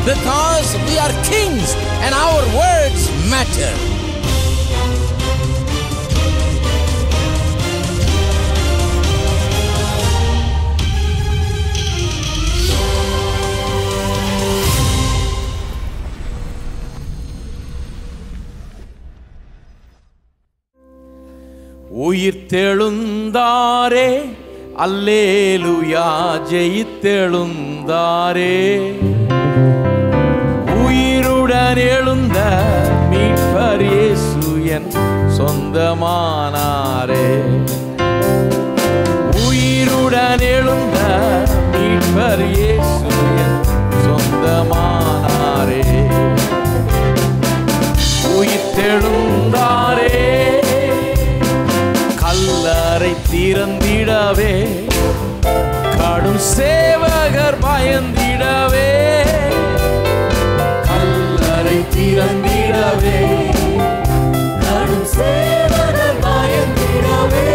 because we are kings and our words matter. உயிர்த்தெழுந்தாரே, அல்லேலூயா, ஜெயித்தெழுந்தாரே. உயிருடன் எழுந்த மீட்பர் இயேசு என் சொந்தமானாரே. உயிருடன் எழுந்த மீட்பர் இயேசு என் சொந்தமானாரே. உயிர்த்தெழுந்தாரே, கல்லறை திறந்திடவே, கடும் சேவகர் பயந்திடவே. கல்லறை திறந்திடவே, கடும் சேவகர் பயந்திடவே.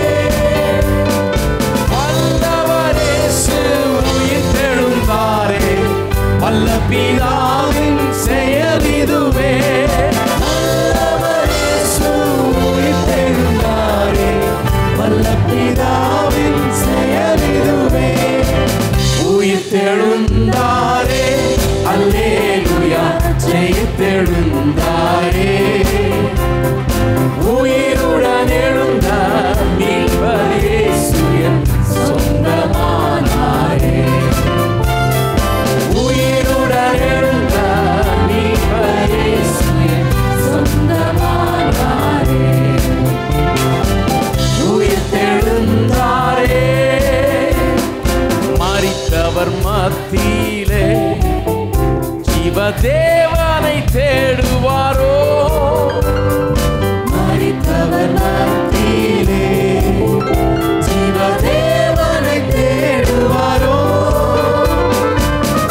வல்லவர் இயேசு உயிர்த்தெழுந்தாரே, வல்ல பிதாவின் செயல் இதுவே. பிதாவின் செயல் இதுவே. உயிர்த்தெழுந்தாரே, அல்லேலூயா, ஜெயித்தெழுந்தாரே. உயிருடன் எழுந்த மீட்பர் இயேசு என் சொந்தமானாரே. உயிருடன் எழுந்த மீட்பர் இயேசு என் சொந்தமானாரே. உயிர்த்தெழுந்தாரே, மரித்தவர் மத்தியிலே ஜீவதேவனை தேடுவாரோ. மரித்தவர் மத்தியிலே ஜீவதேவனை தேடுவாரோ.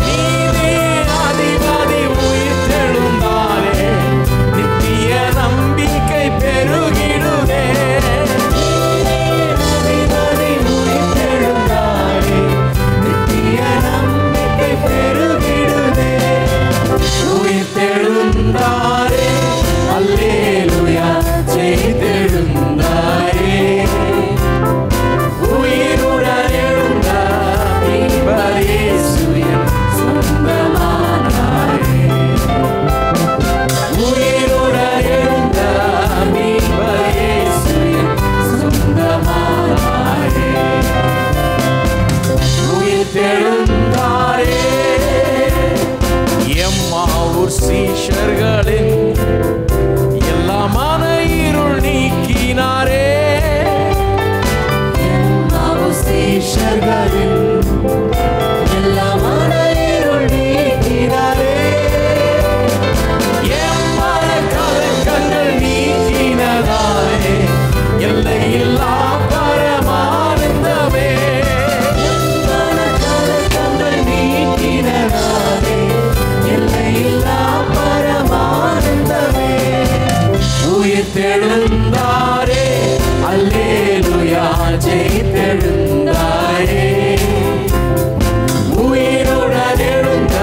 நீதி அதிபதி உயிர்த்தெழுந்தாரே, நித்திய நம்பிக்கை பெருகிடுதே. உயிர்த்தெழுந்தாரே, அல்லேலூயா, ஜெயித்தெழுந்தாரே. உயிருடன் எழுந்த மீட்பர் இயேசு என் சொந்தமானாரே. உயிருடன் எழுந்த மீட்பர் இயேசு என் சொந்தமானாரே. உயிர்த்தெழுந்தாரே, எம்மாவூர் சீஷர்களின் எல்லா மன இருள் நீக்கினாரே. எம்மாவூர் சீஷர்களின் எல்லா மன இருள் நீக்கினாரே. எம்மன கலக்கங்கள் நீக்கினதாலே எல்லையில்லா பரமானந்தமே. எம்மன கலக்கங்கள் நீக்கினதாலே எல்லையில்லா பரமானந்தமே. உயிர்த்தெழுந்தாரே, அல்லேலூயா, ஜெயித்தெழுந்தாரே. உயிருடன் எழுந்த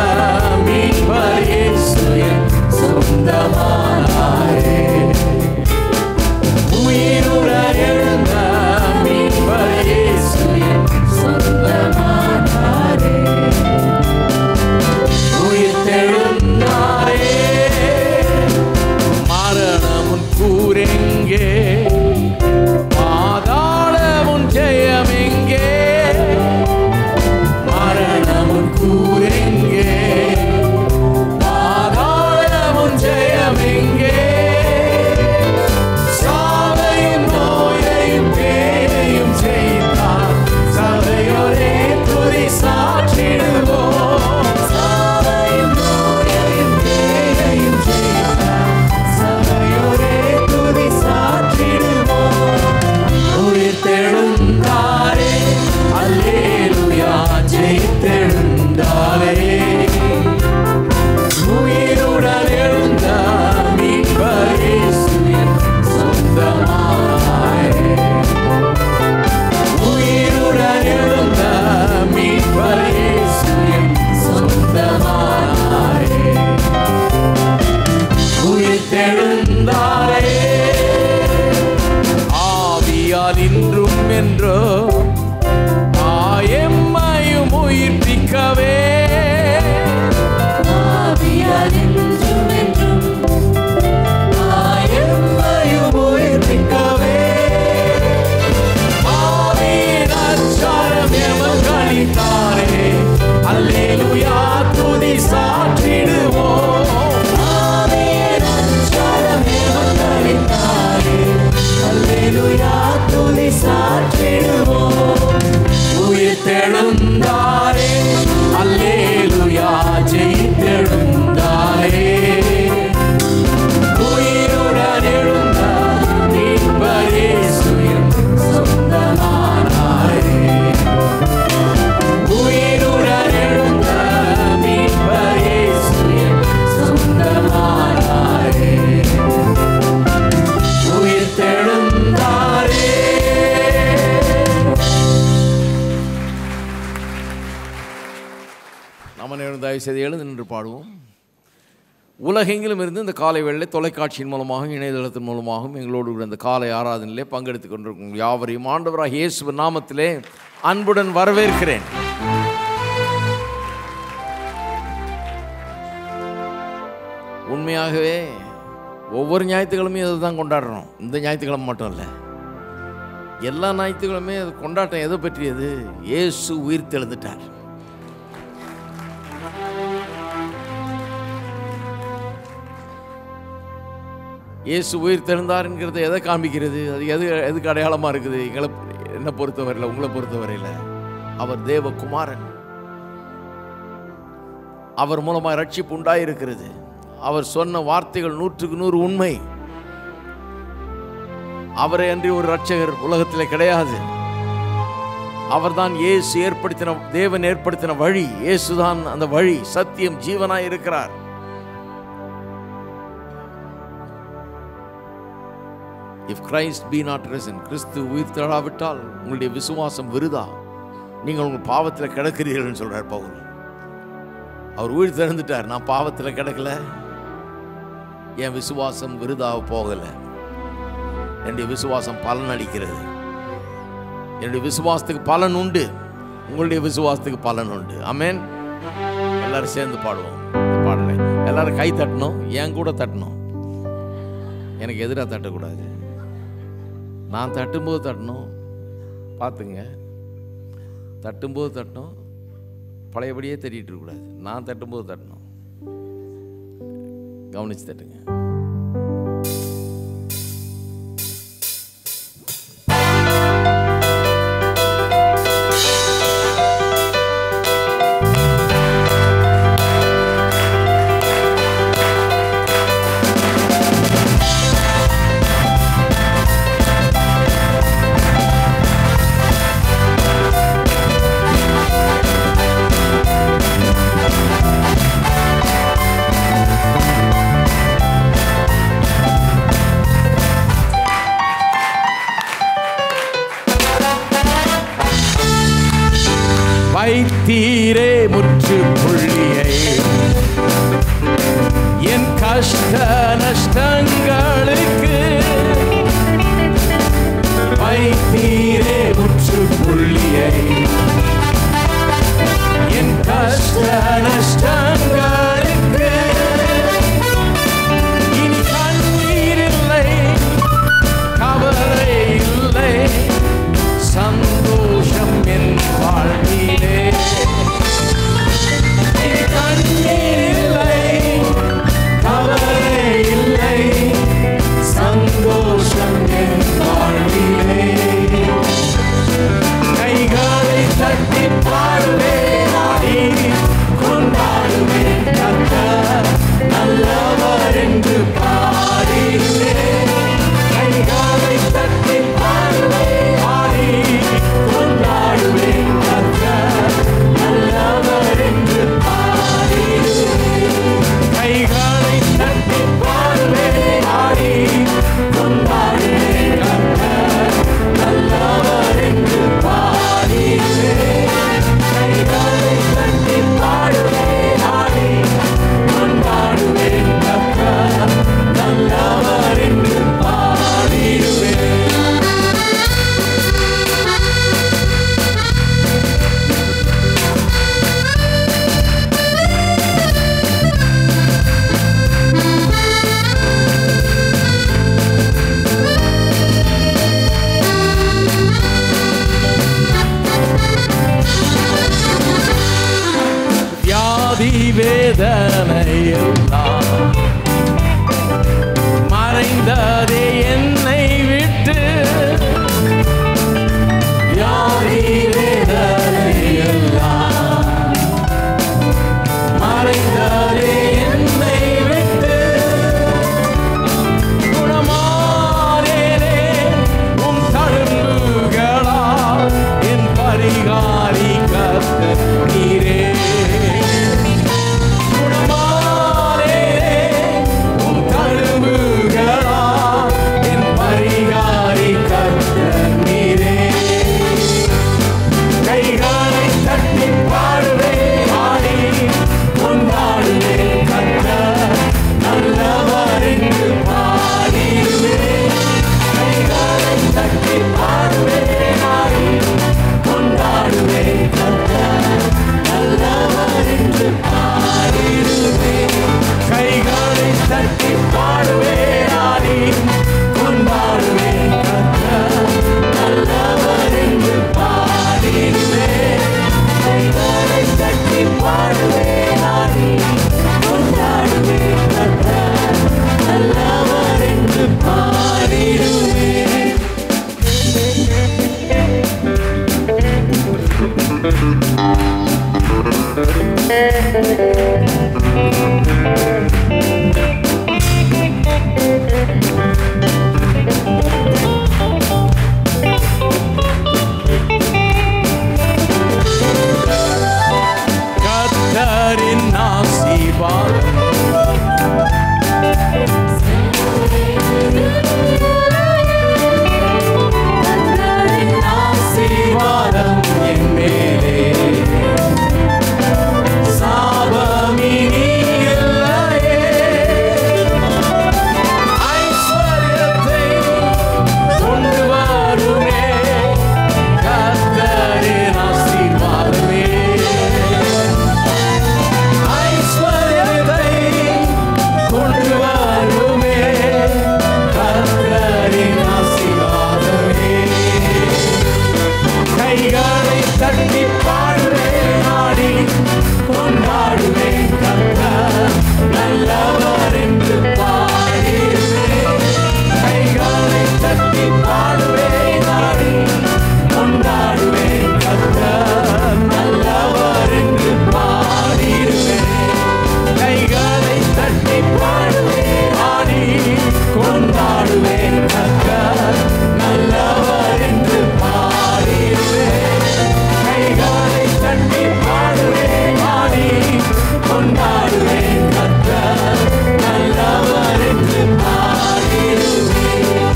மீட்பர் இயேசு என் சொந்தமானாரே. உயிருடன் எழுந்த மீட்பர் இயேசு என் சொந்தமானாரே. உயிர்த்தெழுந்தாரே, மரணமுன் கூரெங்கே, பாதாளமுன் ஜெயமெங்கே. மரணமுன் கூரெங்கே, பாதாளமுன் ஜெயமெங்கே. சாவையும் நோயையும் பேரையும் ஜெயித்தார், சபையோரே துதி சாற்றிடுவோம். சாவையும் நோயையும் பேரையும் ஜெயித்தார், சபையோரே துதி சாற்றிடுவோம். ஆவியால் இன்றும் என்றோ எம்மையும் உயிர்ப்பிக்கவே ஆவியால் இன்றும் என்றும் எம்மையும் உயிர்ப்பிக்கவே ஆவியின் அச்சாரம் எமக்களித்தாரே அல்லேலூயா துதி சாற்றிடுவோம் ஆவியின் அச்சாரம் எமக்களித்தாரே அல்லேலூயா துதி சாற்றிடுவோம் உயிர்த்தெழுந்தாரே அல்லேலூயா ஜெயித்தெழுந்தாரே உயிருடன் எழுந்த மீட்பர் இயேசு எம் சொந்தமானாரே உயிருடன் எழுந்த மீட்பர் இயேசு எம் சொந்தமானாரே உயிர்த்தெழுந்தாரே. நாம் தயவு செய்து எழுந்து நின்று பாடுவோம். உலகெங்கிலும் இருந்து இந்த காலை வேளையில் தொலைக்காட்சியின் மூலமாகவும் இணையதளத்தின் மூலமாகவும் எங்களோடு கூட இந்த காலை ஆராதனையிலே பங்கெடுத்துக் கொண்டிருக்கும் யாவரையும் ஆண்டவராகிய இயேசுவின் நாமத்திலே அன்புடன் வரவேற்கிறேன். உண்மையாகவே ஒவ்வொரு ஞாயிற்றுக்கிழமையும் அதை தான் கொண்டாடுறோம். இந்த ஞாயிற்றுக்கிழமை மட்டும் இல்லை, எல்லா ஞாயிற்றுக்கிழமையும் அது கொண்டாட்டம் எதை பற்றியது? இயேசு உயிர் தெழுந்துட்டார். இயேசு உயிர் தெழுந்தார் என்கிறது எதை காண்பிக்கிறது? அது எதுக்கு அடையாளமாக இருக்குது? என்னை பொறுத்தவரையில், உங்களை பொறுத்தவரையில் அவர் தேவகுமாரன். அவர் மூலமாக ரட்சிப்பு உண்டாயிருக்கிறது. அவர் சொன்ன வார்த்தைகள் 100% உண்மை. அவரை அன்றி ஒரு ரட்சகர் உலகத்தில் கிடையாது. அவர்தான் இயேசு ஏற்படுத்தின, தேவன் ஏற்படுத்தின வழி. இயேசுதான் அந்த வழி, சத்தியம், ஜீவனாய் இருக்கிறார். If Christ be not risen, கிறிஸ்து உயிர் தெழாவிட்டால் உங்களுடைய விசுவாசம் விருதா, நீங்கள் உங்கள் பாவத்தில் கிடக்கிறீர்கள் சொல்றார் பவுல். அவர் உயிர் தெழுந்துட்டார், நான் பாவத்தில் கிடக்கல, என் விசுவாசம் விருதாக போகலை. என்னுடைய விசுவாசம் பலன் அளிக்கிறது. என்னுடைய விசுவாசத்துக்கு பலன் உண்டு, உங்களுடைய விசுவாசத்துக்கு பலன் உண்டு. ஆமென். எல்லாரும் சேர்ந்து பாடுவோம். பாடலை எல்லாரும் கை தட்டணும், என் கூட தட்டணும். எனக்கு எதிராக தட்டக்கூடாது, நான் தட்டும்போது தட்டணும். பார்த்துங்க, தட்டும்போது தட்டணும், பழையபடியே தட்டிகிட்டு இருக்கக்கூடாது. நான் தட்டும்போது தட்டணும். கவனிச்சு தட்டுங்க. வைத்தீரே முற்றுப்புள்ளியை என் கஷ்ட நஷ்டங்களுக்கு. வைத்தீரே முற்றுப்புள்ளியை என் கஷ்ட நஷ்டங்களுக்கு. இனி கண்ணீர் இல்லை, கவலை இல்லை, சந்தோஷம் என் வாழ்விலே. கர்த்தரின் ஆசீர்வாதம் ஆசீர்வாதம் என் மேலே சாபமினி இல்லையே ஐஸ்வர்யத்தை கொண்டு வருமே கர்த்தரின் ஆசீர்வாதமே ஐஸ்வர்யத்தை கொண்டு வருமே கர்த்தரின் ஆசீர்வாதமே கைகளை தட்டி பாடுவேன் ஆடி கொண்டாடுவேன் கர்த்தர் நல்லவர் என்று பாடிடுவேன் கைகளை தட்டி பாடுவேன் ஆடி கொண்டாடுவேன் கர்த்தர் நல்லவர் என்று பாடிடுவேன் கைகளை தட்டி பாடுவேன் ஆடி கொண்டாடுவேன் கர்த்தர் நல்லவர் என்று பாடிடுவேன் கைகளை தட்டி பாடுவேன் ஆடி கொண்டாடுவேன் கர்த்தர் நல்லவர் என்று பாடிடுவேன்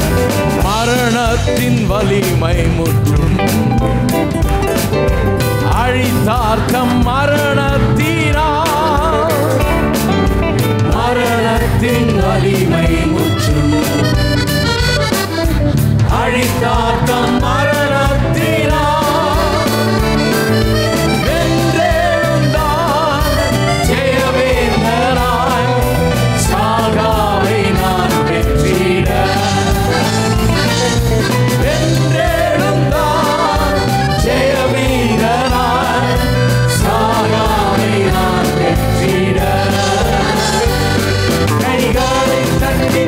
மரணத்தின் வலிமை முற்றும் அழித்தார்த்தம் மரணத்தினால் மரணத்தின் வலிமை முற்றும் அழித்தார்த்தம் மரணத்தினால் வென்றெழுந்தார் ஜெயவேந்தனாய் சாகாவை நான் வெற்றிட வென்றெழுந்தார் ஜெயவீரனாய் சாகாவை நான் வெற்றிட கைகளை தட்டி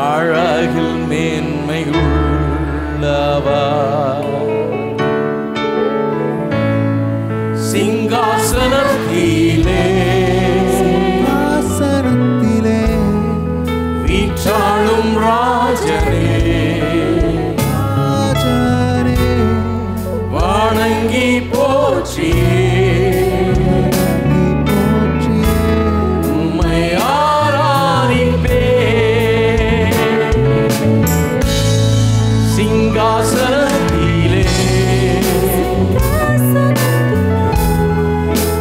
அழகில் மேன்மையுள்ளவர் சிங்காசனத்திலே வீற்றாளும் ராஜனே வணங்கி போற்றியே உம்மை ஆராதிப்பேன் சிங்காசனத்திலே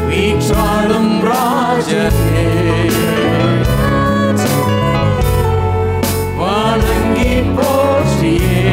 வீற்றாளும் ராஜனே வணங்கி போற்றியே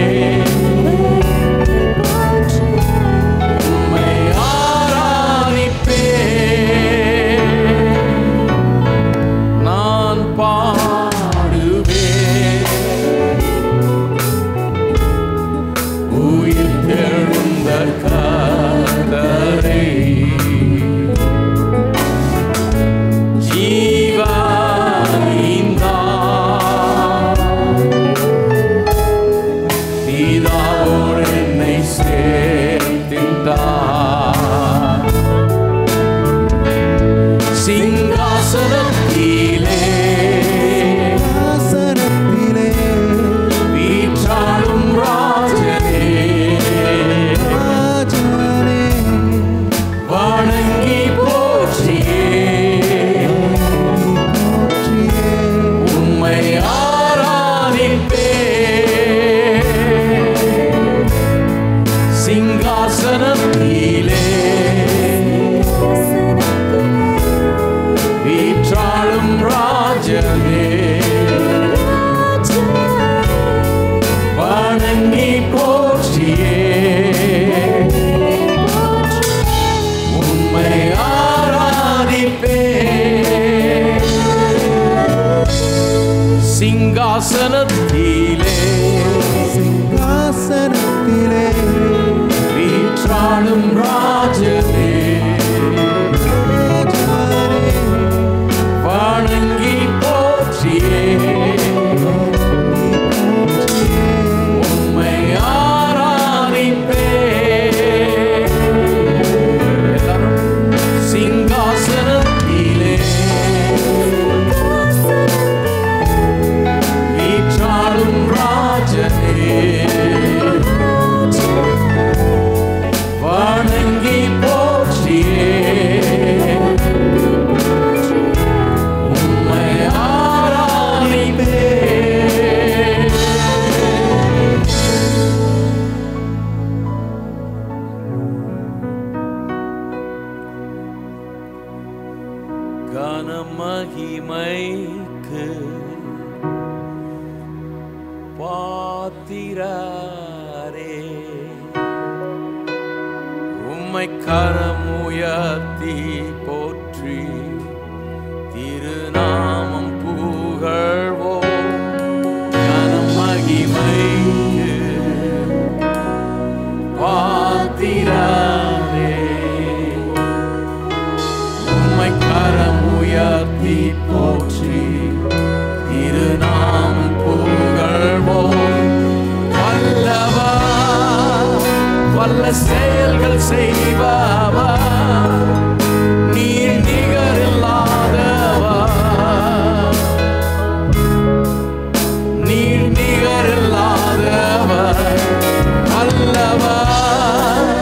சிங்காசனத்திலே வீற்றாளும் ராஜனே வணங்கி போற்றியே உம்மை ஆராதிப்பேன் சிங்காசனத்திலே வீற்றாளும் ராஜனே வணங்கி போற்றியே உம்மை ஆராதிப்பேன் கனமகிமைக்கு பாத்திரரே உம்மை கரமுயர்த்தி போற்றி திருநாமம் புகழ்வோம் கனமகிமைக்கு பாத்திரரே உம்மை கரமுயர்த்தி போற்றி திருநாமம் புகழ்வோம் வல்லவர் வல்ல செயல்கள் செய்பவர் நீர் நிகரில்லாதவர் நீர் நிகரில்லாதவர் வல்லவர்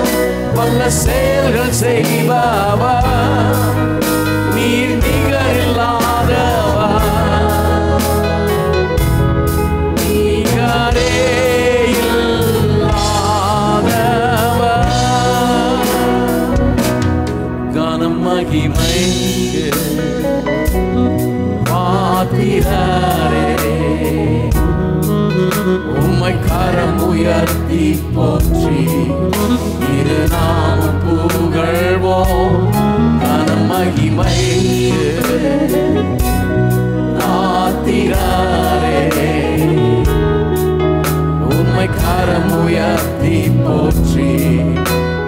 வல்ல செயல்கள் செய்பவர் நீர் நிகரில்லாதவர் நிகரே இல்லாதவர் கனமகிமைக்கு பாத்திரரே உம்மை கரம் உயர்த்தி போற்றி திருநாமம் புகழ்வோம் கனமகிமைக்கு பாத்திரரே உம்மை கரம் உயர்த்தி போற்றி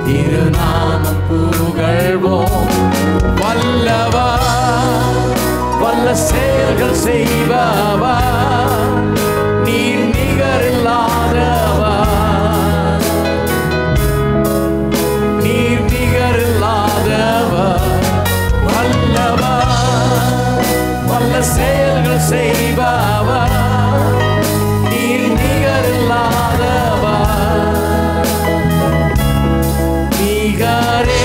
திருநாமம் புகழ்வோம் வல்ல செயல்கள் செய்பவர், நீர் நிகரில்லாதவர், நீர் நிகரில்லாதவர், வல்லவர், வல்ல செயல்கள் செய்பவர், நீர் நிகரில்லாதவர், நிகரே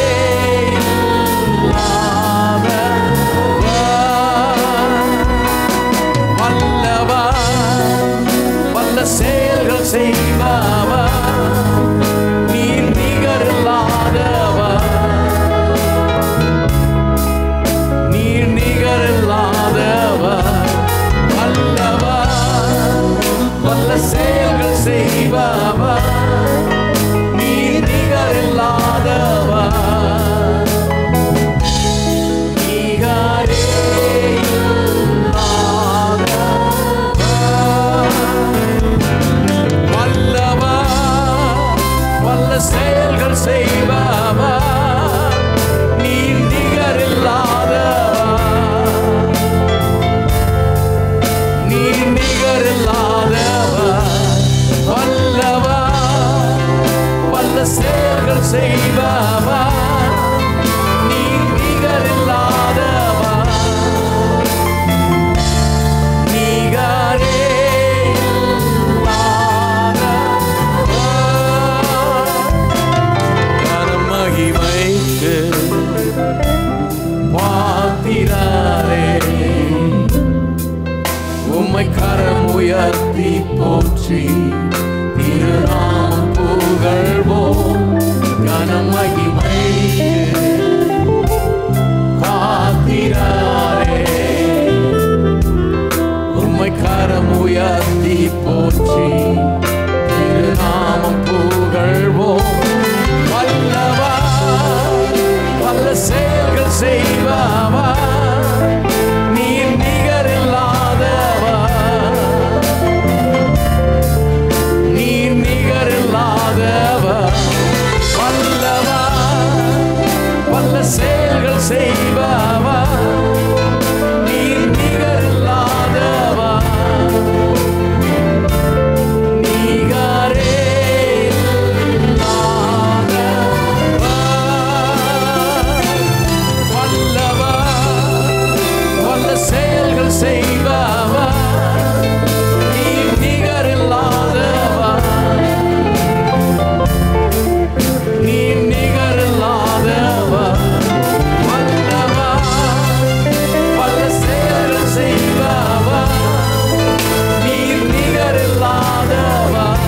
செயல்கள் செய்பவர், நீர் நிகரில்லாதவர், நீர் நிகரில்லாதவர், வல்லவர், வல்ல செயல்கள் செய்பவர், நீர் நிகரில்லாதவர், செயல்கள் செய்பவர், நீர் நிகரில்லாதவர், நீர் நிகரில்லாதவர், வல்லவர், வல்ல செயல்கள் செய்பவர், நீர் நிகரில்லாதவர், நிகரே பாத்திரரே, உம்மை கரம் உயர்த்தி போற்றி திருநாமம் புகழ்வோம். கனமகிமைக்கு பாத்திரரே, உம்மை கரம் உயர்த்தி போற்றி திருநாமம் புகழ்வோம். வல்லவர், வல்ல செயல்கள் செய்பவர், நீர் நிகரில்லாதவர், நீர் நிகரில்லாதவர், வல்லவர், வல்ல செயல்கள் செய்பவர், நீர் நிகரில்லாதவர், நிகரே செயல்கள் செய்பவர், நீர் நிகரில்லாதவர், நீர் நிகரில்லாதவர், வல்லவர், வல்ல செயல்கள் செய்பவர், நீர் நிகரில்லாதவர்,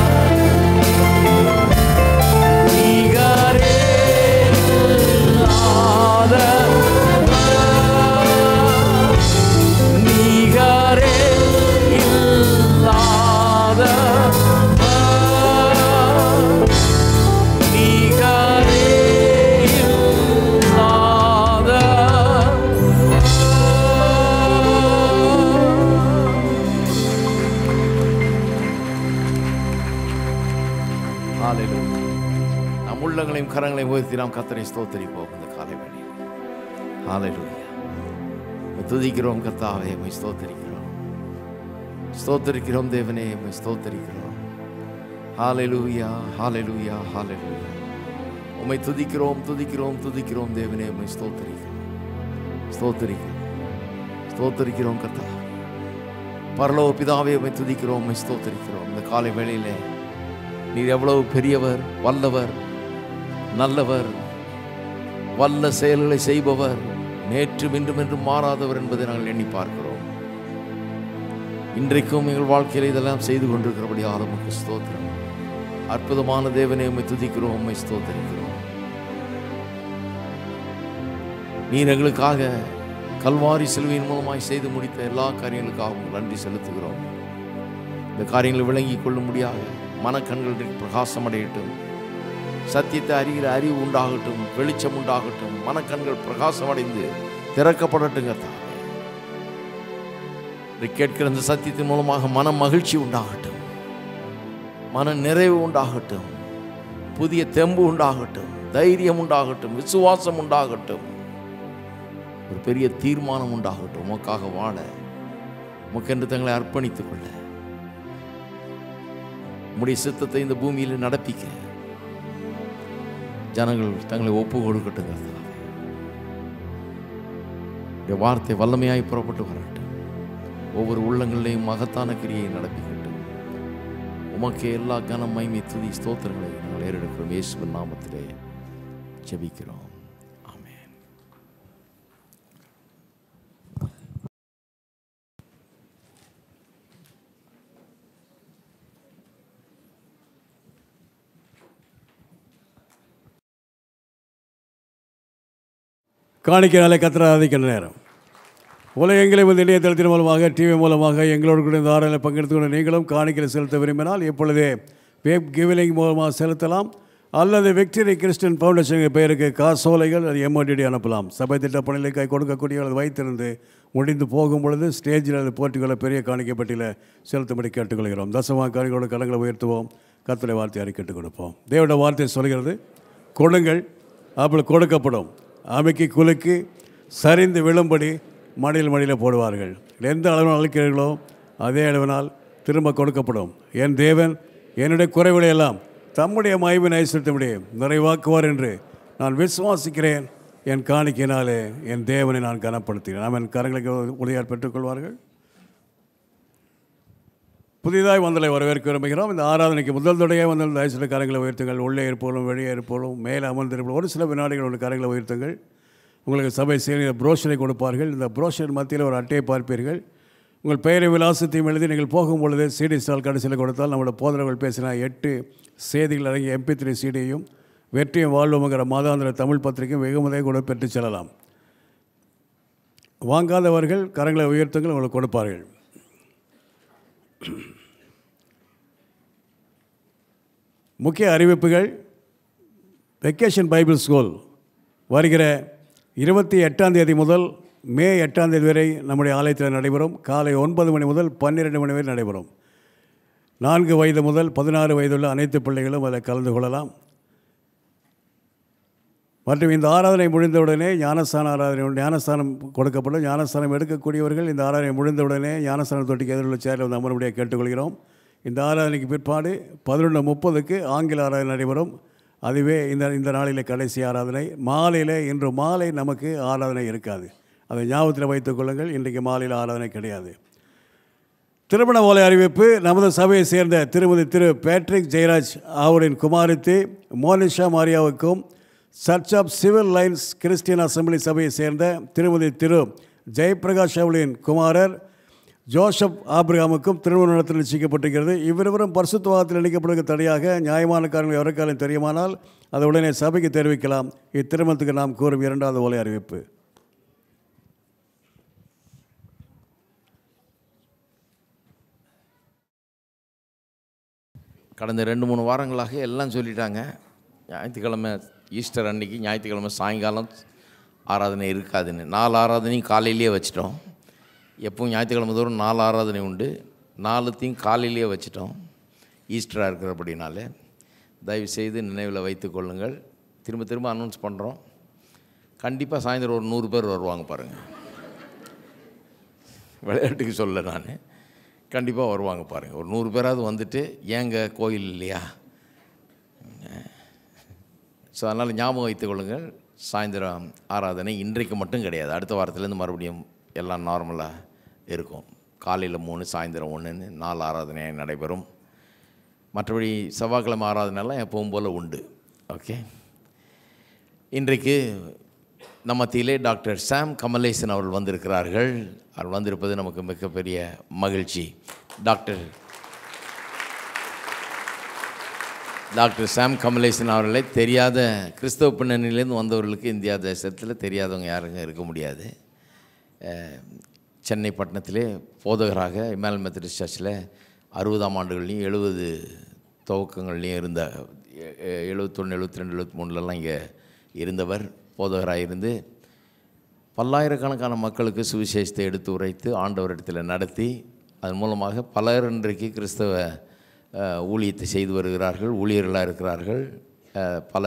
நிகரே நம் உள்ளங்களையும் கரங்களையும் உயர்த்தி நாம் கர்த்தரை ஸ்தோத்திரிப்போம். இந்த காலை வேளையில் ஹல்லேலூயா, துதிக்கிறோம் கர்த்தாவே, உம்மை ஸ்தோத்திரிக்கிறோம், ஸ்தோத்திரிக்கிறோம் தேவனே, உம்மை ஸ்தோத்திரிக்கிறோம். ஹல்லேலூயா, ஹல்லேலூயா, ஹல்லேலூயா. உம்மை துதிக்கிறோம், துதிக்கிறோம், துதிக்கிறோம் தேவனே, உம்மை ஸ்தோத்திரிக்கிறோம், ஸ்தோத்திரிக்கிறோம், ஸ்தோத்திரிக்கிறோம் கர்த்தா. பரலோக பிதாவே, உம்மை துதிக்கிறோம், உம்மை ஸ்தோத்திரிக்கிறோம். இந்த காலை வேளையிலே நீர் எவ்வளவு பெரியவர், வல்லவர், நல்லவர், வல்ல செயல்களை செய்பவர், நேற்றும் இன்றும் என்றும் மாறாதவர் என்பதை நாங்கள் எண்ணி பார்க்கிறோம். இன்றைக்கும் எங்கள் வாழ்க்கையில் இதெல்லாம் செய்து கொண்டிருக்கிறபடியால் உமக்கு ஸ்தோத்திரம். அற்புதமான தேவனே, உம்மை துதிக்கிறோம், உம்மை ஸ்தோத்திரிக்கிறோம். நீர் எங்களுக்காக கல்வாரி சிலுவையின் மூலமாய் செய்து முடித்த எல்லா காரியங்களுக்காகவும் நன்றி செலுத்துகிறோம். இந்த காரியங்களை விளங்கிக் கொள்ள முடியாத மனக்கண்கள் பிரகாசம் அடையட்டும், சத்தியத்தை அறிகிற அறிவு உண்டாகட்டும், வெளிச்சம் உண்டாகட்டும், மனக்கண்கள் பிரகாசம் அடைந்து திறக்கப்படட்டுங்க. கேட்கிற இந்த சத்தியத்தின் மூலமாக மன மகிழ்ச்சி உண்டாகட்டும், மன நிறைவு உண்டாகட்டும், புதிய தெம்பு உண்டாகட்டும், தைரியம் உண்டாகட்டும், விசுவாசம் உண்டாகட்டும். ஒரு பெரிய தீர்மானம் உண்டாகட்டும். உமக்காக வாழ, உமக்கென்று தங்களை அர்ப்பணித்துக் கொள்ள, உம்முடைய சித்தத்தை இந்த பூமியில் நடப்பிக்க ஜனங்கள் தங்களை ஒப்பு கொடுக்கட்டும். வார்த்தை வல்லமையாய் புறப்பட்டு வரட்டும். ஒவ்வொரு உள்ளங்களிலேயும் மகத்தான கிரியை நடப்பிக்கட்டும். உமக்கே எல்லா கனம், மகிமை, துதி, ஸ்தோத்திரங்களை நாங்கள் ஏறெடுக்கிறோம். இயேசுவின் நாமத்திலே ஜெபிக்கிறோம். ஆமென். காணிக்கையாலே கர்த்தரை ஆராதிக்கின்ற நேரம். உலகெங்கிலும் இந்த இணையதளத்தின் மூலமாக, டிவி மூலமாக எங்களோடு கூட இந்த ஆராதனையில் பங்கெடுத்து கொண்ட நீங்களும் காணிக்கையில் செலுத்த விரும்பினால் இப்பொழுதே வெப் கிவிலிங் மூலமாக செலுத்தலாம். அல்லது விக்டரி கிறிஸ்டியன் ஃபவுண்டேஷன் பெயருக்கு காசோலைகள் அது MODD அனுப்பலாம். சபை திட்ட பணிகளுக்காக கொடுக்கக்கூடியவர்கள் வைத்திருந்து முடிந்து போகும் பொழுது ஸ்டேஜில் அது போட்டிகளை பெரிய காணிக்கை பட்டியில் செலுத்தும்படி கேட்டுக்கொள்கிறோம். தசமா காணிக்கையோட கரங்களை உயர்த்துவோம். கர்த்தருடைய வார்த்தையை அறிக்கை கொடுப்போம். தேவனுடைய வார்த்தை சொல்கிறது, கொடுங்கள் அப்படி கொடுக்கப்படும், அமைக்கி குலுக்கி சரிந்து விழும்படி மடியில் போடுவார்கள். எந்த அளவினால் அழைக்கிறீர்களோ அதே அளவினால் திரும்ப கொடுக்கப்படும். என் தேவன் என்னுடைய குறைவுகளை எல்லாம் தம்முடைய மகிமையை ஐஸ்வரியத்தின்படி நிறைவாக்குவார் என்று நான் விசுவாசிக்கிறேன். என் காணிக்கையினாலே என் தேவனை நான் கனப்படுத்துகிறேன். நாம் என் கரங்களுக்கு உதவியால் பெற்றுக்கொள்வார்கள். புதிதாக வந்தலை வரவேற்க விரும்புகிறோம். இந்த ஆராதனைக்கு முதல் தொடையே வந்த சில கரங்களை உயர்த்துங்கள். உள்ளே இருப்போலும் வெளியே இருப்போலும் மேலே அமர்ந்திருப்போம். ஒரு சில வினாடிகள் உள்ள கரங்களை உயர்த்துங்கள். உங்களுக்கு சபை செய்ய புரோஷரை கொடுப்பார்கள். இந்த புரோஷர் மத்தியில் ஒரு அட்டையை பார்ப்பீர்கள். உங்கள் பெயரை விலாசத்தையும் எழுதி நீங்கள் போகும்பொழுது CD ஸ்டால் கடைசியில் கொடுத்தால் நம்மளோட போதரர்கள் பேசின 8 செய்திகள் அடங்கிய MP3 CDயையும் வெற்றியும் வாழ்வுங்கிற மாதாந்திர தமிழ் பத்திரிகையும் வெகுமதியை கூட பெற்று செல்லலாம். வாங்காதவர்கள் கரங்களை உயர்த்துங்கள், உங்களுக்கு கொடுப்பார்கள். முக்கிய அறிவிப்புகள். வெக்கேஷன் பைபிள் ஸ்கூல் வருகிற 28ஆம் தேதி முதல் மே 8ஆம் தேதி வரை நம்முடைய ஆலயத்தில் நடைபெறும். காலை 9 மணி முதல் 12 மணி வரை நடைபெறும். 4 வயது முதல் 16 வயதுள்ள அனைத்து பிள்ளைகளும் அதில் கலந்து கொள்ளலாம். மற்றும் இந்த ஆராதனை முடிந்தவுடனே ஞானஸ்தானம் கொடுக்கப்படும். ஞானஸ்தானம் எடுக்கக்கூடியவர்கள் இந்த ஆராதனை முடிந்தவுடனே ஞானஸ்தானம் தொட்டிக்கு எதிரில் உள்ள சேரில் வந்து அமரும்படியாக கேட்டுக்கொள்கிறோம். இந்த ஆராதனைக்கு பிற்பாடு 11:30க்கு ஆங்கில ஆராதனை நடைபெறும். அதுவே இந்த நாளில் கடைசி ஆராதனை. மாலையில் இன்று மாலை நமக்கு ஆராதனை இருக்காது. அதை ஞாபகத்தில் வைத்துக் கொள்ளுங்கள். இன்றைக்கு மாலையில் ஆராதனை கிடையாது. திருமண ஓலை அறிவிப்பு. நமது சபையை சேர்ந்த திரு பேட்ரிக் ஜெயராஜ் அவரின் குமாரத்தி மோனிஷா மாரியாவுக்கும், Church of Civil Lines Christian Assembly சபையை சேர்ந்த திரு ஜெயபிரகாஷ் அவளின் குமாரர் ஜோசப் ஆபிரகாமுக்கும் திருமண நடத்த நிச்சயிக்கப்பட்டிருக்கிறது. இவ்விருவரும் பரிசுத்தவாதத்தில் இணைக்கப்படுவதற்கு தடையாக நியாயமான காரணங்கள் எவருக்காலும் தெரியுமானால் அதை உடனே சபைக்கு தெரிவிக்கலாம். இத்திருமணத்துக்கு நாம் கூறும் 2வது ஓலை அறிவிப்பு. கடந்த 2-3 வாரங்களாக எல்லாம் சொல்லிட்டாங்க. ஞாயிற்றுக்கிழமை ஈஸ்டர் அன்னைக்கு ஞாயிற்றுக்கிழமை சாயங்காலம் ஆராதனை இருக்காதுன்னு. 4 ஆராதனையும் காலையிலேயே வச்சிட்டோம். எப்பவும் ஞாயிற்றுக்கிழமை தோறும் 4 ஆராதனை உண்டு. 4த்தையும் காலையிலேயே வச்சிட்டோம். ஈஸ்டராக இருக்கிறபடினால தயவுசெய்து நினைவில் வைத்து கொள்ளுங்கள். திரும்ப அனௌன்ஸ் பண்ணுறோம். கண்டிப்பாக சாயந்தரம் ஒரு 100 பேர் வருவாங்க பாருங்கள். விளையாட்டுக்கு சொல்ல நான் கண்டிப்பாக வருவாங்க பாருங்கள். ஒரு 100 பேராவது வந்துட்டு ஏங்க கோயில் இல்லையா? ஸோ அதனால் ஞாபகம் வைத்துக் கொள்ளுங்கள். சாயந்தரம் ஆராதனை இன்றைக்கு மட்டும் கிடையாது. அடுத்த வாரத்துலேருந்து மறுபடியும் எல்லாம் நார்மலாக இருக்கும். காலையில் 3, சாயந்தரம் 1ன்னு 4 ஆராதனையாக நடைபெறும். மற்றபடி செவ்வாய்க்கிழமை ஆராதனைலாம் எப்பவும் போல் உண்டு. ஓகே. இன்றைக்கு நம்ம மத்தியிலே டாக்டர் சாம் கமலேசன் அவர்கள் வந்திருக்கிறார்கள். அவர் வந்திருப்பது நமக்கு மிகப்பெரிய மகிழ்ச்சி. டாக்டர் சாம் கமலேசன் அவர்களை தெரியாத கிறிஸ்தவ பின்னணியிலேருந்து வந்தவர்களுக்கு இந்தியா தேசத்தில் தெரியாதவங்க யாருங்க இருக்க முடியாது. சென்னை பட்டணத்திலே போதகராக இமானுவேல் மெத்தடிஸ்ட் சர்ச்சில் 60ஆம் ஆண்டுகள்லையும் 70 துவக்கங்கள்லையும் இருந்த 71, 72, 73லலாம் இங்கே இருந்தவர். போதகராக இருந்து பல்லாயிரக்கணக்கான மக்களுக்கு சுவிசேஷத்தை எடுத்து உரைத்து ஆண்டவரிடத்தில் நடத்தி அதன் மூலமாக பலர் இன்றைக்கு கிறிஸ்தவ ஊழியத்தை செய்து வருகிறார்கள், ஊழியர்களாக இருக்கிறார்கள். பல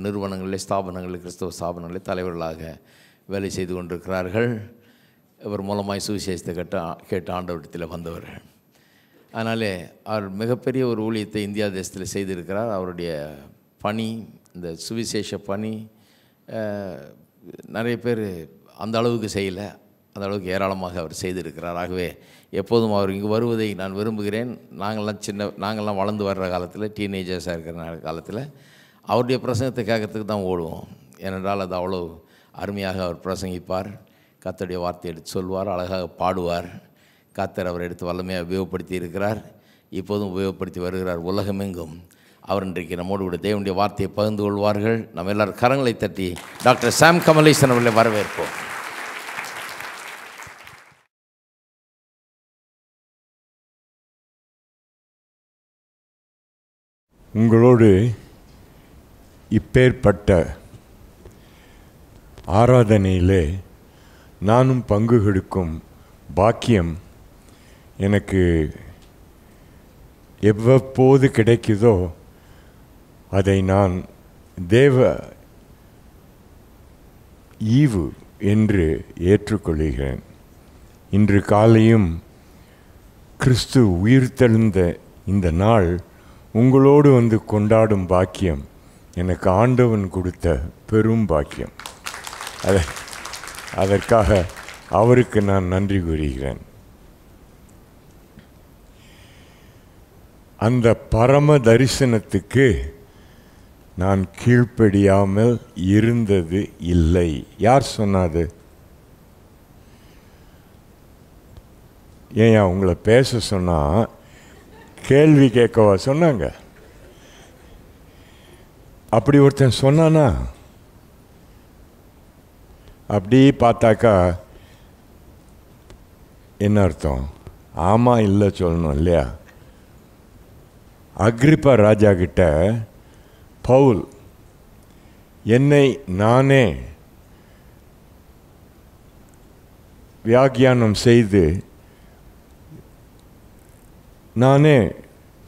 நிறுவனங்களில், ஸ்தாபனங்களில், கிறிஸ்தவ ஸ்தாபனங்களில் தலைவர்களாக வேலை செய்து கொண்டிருக்கிறார்கள். இவர் மூலமாய் சுவிசேஷத்தை கேட்ட ஆண்டவரிடத்தில் வந்தவர்கள். அதனாலே அவர் மிகப்பெரிய ஒரு ஊழியத்தை இந்தியா தேசத்தில் செய்திருக்கிறார். அவருடைய பணி, இந்த சுவிசேஷ பணி நிறைய பேர் அந்த அளவுக்கு செய்யலை, அந்த அளவுக்கு ஏராளமாக அவர் செய்திருக்கிறார். ஆகவே எப்போதும் அவர் இங்கு வருவதை நான் விரும்புகிறேன். நாங்கள்லாம் வளர்ந்து வர்ற காலத்தில், டீனேஜர்ஸாக இருக்கிற காலத்தில் அவருடைய பிரசங்கத்தை கேட்கறதுக்கு தான் ஓடுவோம். ஏனென்றால் அது அவ்வளோ அருமையாக அவர் பிரசங்கிப்பார், கர்த்தருடைய வார்த்தை எடுத்து சொல்வார், அழகாக பாடுவார். கர்த்தர் அவர் எடுத்து வல்லமையாக உபயோகப்படுத்தி இருக்கிறார், இப்போதும் உபயோகப்படுத்தி வருகிறார். உலகமெங்கும் அவர் இன்றைக்கு நம்மோடு கூட தேவனுடைய வார்த்தையை பகிர்ந்து கொள்வார்கள். நம்ம எல்லாரும் கரங்களை தட்டி டாக்டர் சாம் கமலேசன் அவர்களை வரவேற்போம். உங்களோடு இப்பேற்பட்ட ஆராதனையிலே நானும் பங்கு கொடுக்கும் பாக்கியம் எனக்கு எவ்வப்போது கிடைக்குதோ அதை நான் தேவ ஈவு என்று ஏற்றுக்கொள்கிறேன். இன்று காலையும் கிறிஸ்து உயிர்த்தெழுந்த இந்த நாள் உங்களோடு வந்து கொண்டாடும் பாக்கியம் எனக்கு ஆண்டவன் கொடுத்த பெரும் பாக்கியம். அதற்காக அவருக்கு நான் நன்றி கூறுகிறேன். அந்த பரம தரிசனத்துக்கு நான் கீழ்ப்படியாமல் இருந்தது இல்லை. யார் சொன்னாது? ஏன் உங்களை பேச சொன்னா கேள்வி கேட்கவா சொன்னாங்க? அப்படி ஒருத்தன் சொன்னானா? அப்படி பார்த்தாக்கா என்ன அர்த்தம்? ஆமாம் இல்லை சொல்லணும் இல்லையா? அக்ரிப்பா ராஜா கிட்ட பவுல் என்னை நானே வியாக்கியானம் செய்து நானே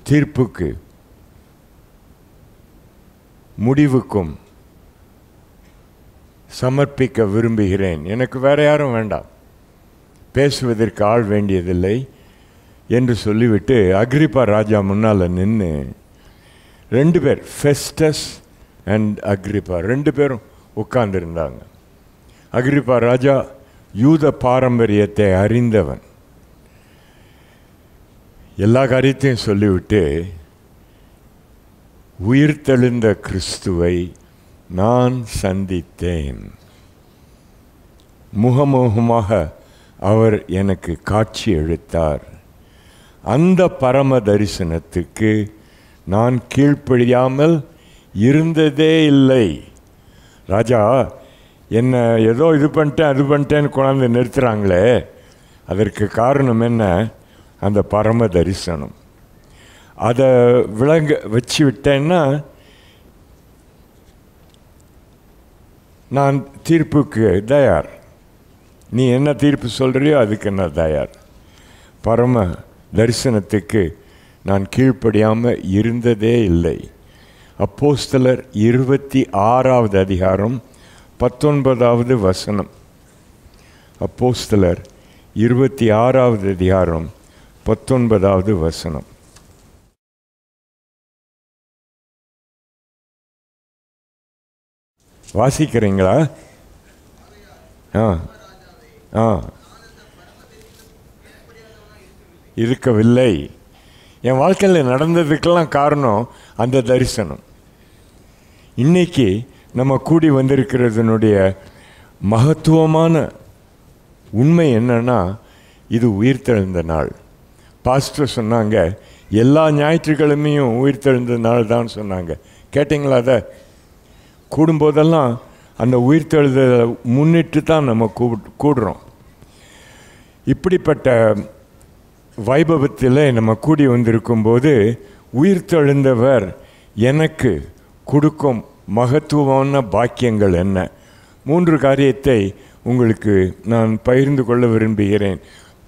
தீர்ப்புக்கு முடிவுக்கும் சமர்ப்பிக்க விரும்புகிறேன், எனக்கு வேற யாரும் வேண்டாம், பேசுவதற்கு ஆள் வேண்டியதில்லை என்று சொல்லிவிட்டு அக்ரிப்பா ராஜா முன்னால் நின்று 2 பேர், ஃபெஸ்டஸ் அண்ட் அக்ரிப்பா 2 பேரும் உட்கார்ந்துருந்தாங்க. அக்ரிப்பா ராஜா யூத பாரம்பரியத்தை அறிந்தவன். எல்லா காரியத்தையும் சொல்லிவிட்டு உயிர்த்தெழுந்த கிறிஸ்துவை நான் சந்தித்தேன், முகமுகமாக அவர் எனக்கு காட்சி அளித்தார். அந்த பரம தரிசனத்துக்கு நான் கீழ்ப்படியாமல் இருந்ததே இல்லை. ராஜா என்னை ஏதோ இது பண்ணிட்டேன் அது பண்ணிட்டேன்னு கொண்டாந்து நிறுத்துகிறாங்களே, அதற்கு காரணம் என்ன? அந்த பரம தரிசனம். அதை விளங்க வச்சு விட்டேன்னா நான் தீர்ப்புக்கு தயார். நீ என்ன தீர்ப்பு சொல்கிறியோ அதுக்கு நான் தயார். பரம தரிசனத்துக்கு நான் கீழ்ப்படியாமல் இருந்ததே இல்லை. அப்போஸ்தலர் 26வது அதிகாரம் 19வது வசனம். அப்போஸ்தலர் 26வது அதிகாரம் 19வது வசனம். வாசிக்கிறீங்களா? இருக்கவில்லை. என் வாழ்க்கையில் நடந்ததுக்கெல்லாம் காரணம் அந்த தரிசனம். இன்னைக்கு நம்ம கூடி வந்திருக்கிறதுனுடைய மகத்துவமான உண்மை என்னன்னா, இது உயிர்த்தெழுந்த நாள். பாஸ்டர் சொன்னாங்க எல்லா ஞாயிற்றுக்கிழமையும் உயிர்த்தெழுந்த நாள் தான் சொன்னாங்க. கேட்டிங்களா? அதை கூடும்போதெல்லாம் அந்த உயிர்த்தெழுதலை முன்னிட்டு தான் நம்ம கூடுறோம். இப்படிப்பட்ட வைபவத்தில் நம்ம கூடி வந்திருக்கும்போது உயிர்த்தெழுந்தவர் எனக்கு கொடுக்கும் மகத்துவமான பாக்கியங்கள் என்ன? 3 காரியத்தை உங்களுக்கு நான் பகிர்ந்து கொள்ள விரும்புகிறேன்.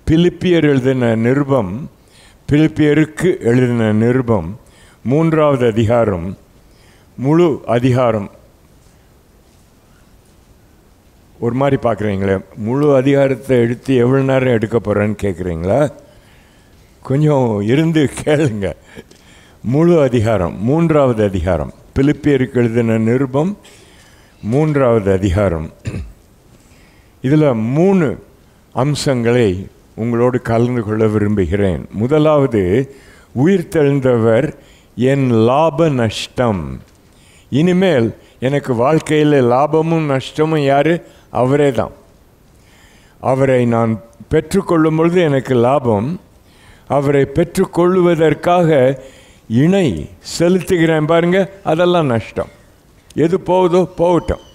பிலிப்பியருக்கு எழுதின நிருபம் 3வது அதிகாரம், முழு அதிகாரம் ஒரு மாதிரி பார்க்குறீங்களே, முழு அதிகாரத்தை எடுத்து எவ்வளோ நேரம் எடுக்க போகிறேன்னு கேட்குறீங்களா? கொஞ்சம் இருந்து கேளுங்க. முழு அதிகாரம், 3வது அதிகாரம், பிலிப்பியருக்கு எழுதின நிருபம் 3வது அதிகாரம். இதில் 3 அம்சங்களை உங்களோடு கலந்து கொள்ள விரும்புகிறேன். முதலாவது, உயிர்த்தெழுந்தவர் என் லாப நஷ்டம். இனிமேல் எனக்கு வாழ்க்கையில் லாபமும் நஷ்டமும் யார்? அவரே தான். அவரை நான் பெற்றுக்கொள்ளும் பொழுது எனக்கு லாபம், அவரை பெற்றுக்கொள்வதற்காக இணை செலுத்துகிறேன் பாருங்க, அதெல்லாம் நஷ்டம். எது போகுதோ போகட்டும்,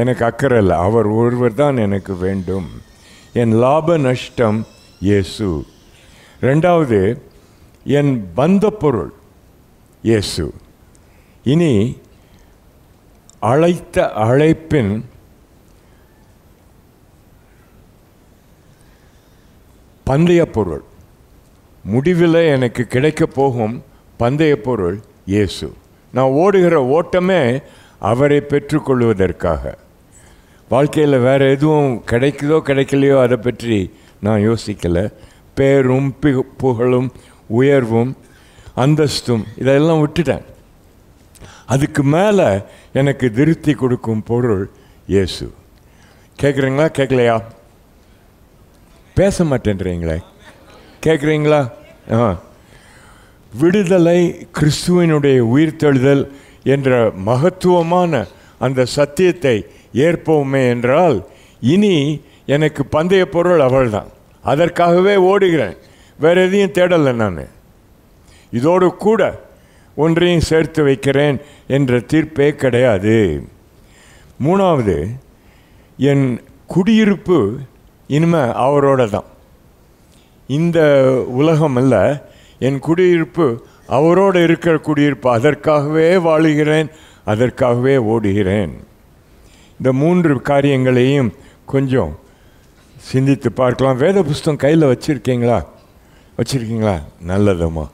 எனக்கு அக்கறை இல்லை, அவர் ஒருவர் தான் எனக்கு வேண்டும். என் லாப நஷ்டம் இயேசு. 2வது, என் பந்த பொருள் இயேசு. இனி அழைத்த அழைப்பின் பந்தய பொருள், முடிவில் எனக்கு கிடைக்க போகும் பந்தய பொருள் இயேசு. நான் ஓடுகிற ஓட்டமே அவரை பெற்றுக்கொள்வதற்காக. வாழ்க்கையில் வேறு எதுவும் கிடைக்குதோ கிடைக்கலையோ அதை பற்றி நான் யோசிக்கலை. பேரும் புகழும் உயர்வும் அந்தஸ்தும் இதெல்லாம் விட்டுட்டேன். அதுக்கு மேலே எனக்கு திருப்தி கொடுக்கும் பொருள் இயேசு. கேட்குறீங்களா? கேட்கலையா? பேச மாட்டேன்றீங்களே, கேட்குறீங்களா? விடுதலை, கிறிஸ்துவனுடைய உயிர்த்தெழுதல் என்ற மகத்துவமான அந்த சத்தியத்தை ஏற்போமே என்றால் இனி எனக்கு பந்தய பொருள் அவள்தான். அதற்காகவே ஓடுகிறேன், வேறு எதையும் தேடலை. நான் இதோடு கூட ஒன்றையும் சேர்த்து வைக்கிறேன் என்ற தீர்ப்பே கிடையாது. 3வது, என் குடியிருப்பு இனிமே அவரோட தான். இந்த உலகம் அல்ல, என் குடியிருப்பு அவரோடு இருக்கிற குடியிருப்பு. அதற்காகவே வாழுகிறேன், அதற்காகவே ஓடுகிறேன். இந்த 3 காரியங்களையும் கொஞ்சம் சிந்தித்து பார்க்கலாம். வேத புஸ்தகம் கையில் வச்சுருக்கீங்களா? வச்சுருக்கீங்களா? நல்லதும்மா,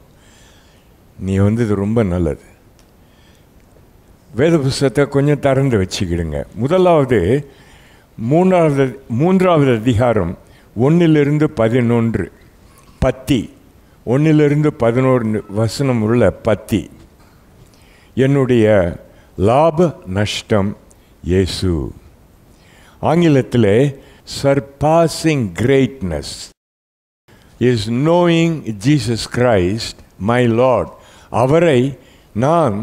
நீ வந்தது ரொம்ப நல்லது. வேத புஸ்தகத்தை கொஞ்சம் திறந்து வச்சுக்கிடுங்க. முதலாவது 3வது அதிகாரம் 1-11 பத்தி, 1-11 வசனம் உள்ள பத்தி. என்னுடைய லாப நஷ்டம் இயேசு. ஆங்கிலத்தில் surpassing greatness is knowing Jesus Christ my Lord. அவரை நான்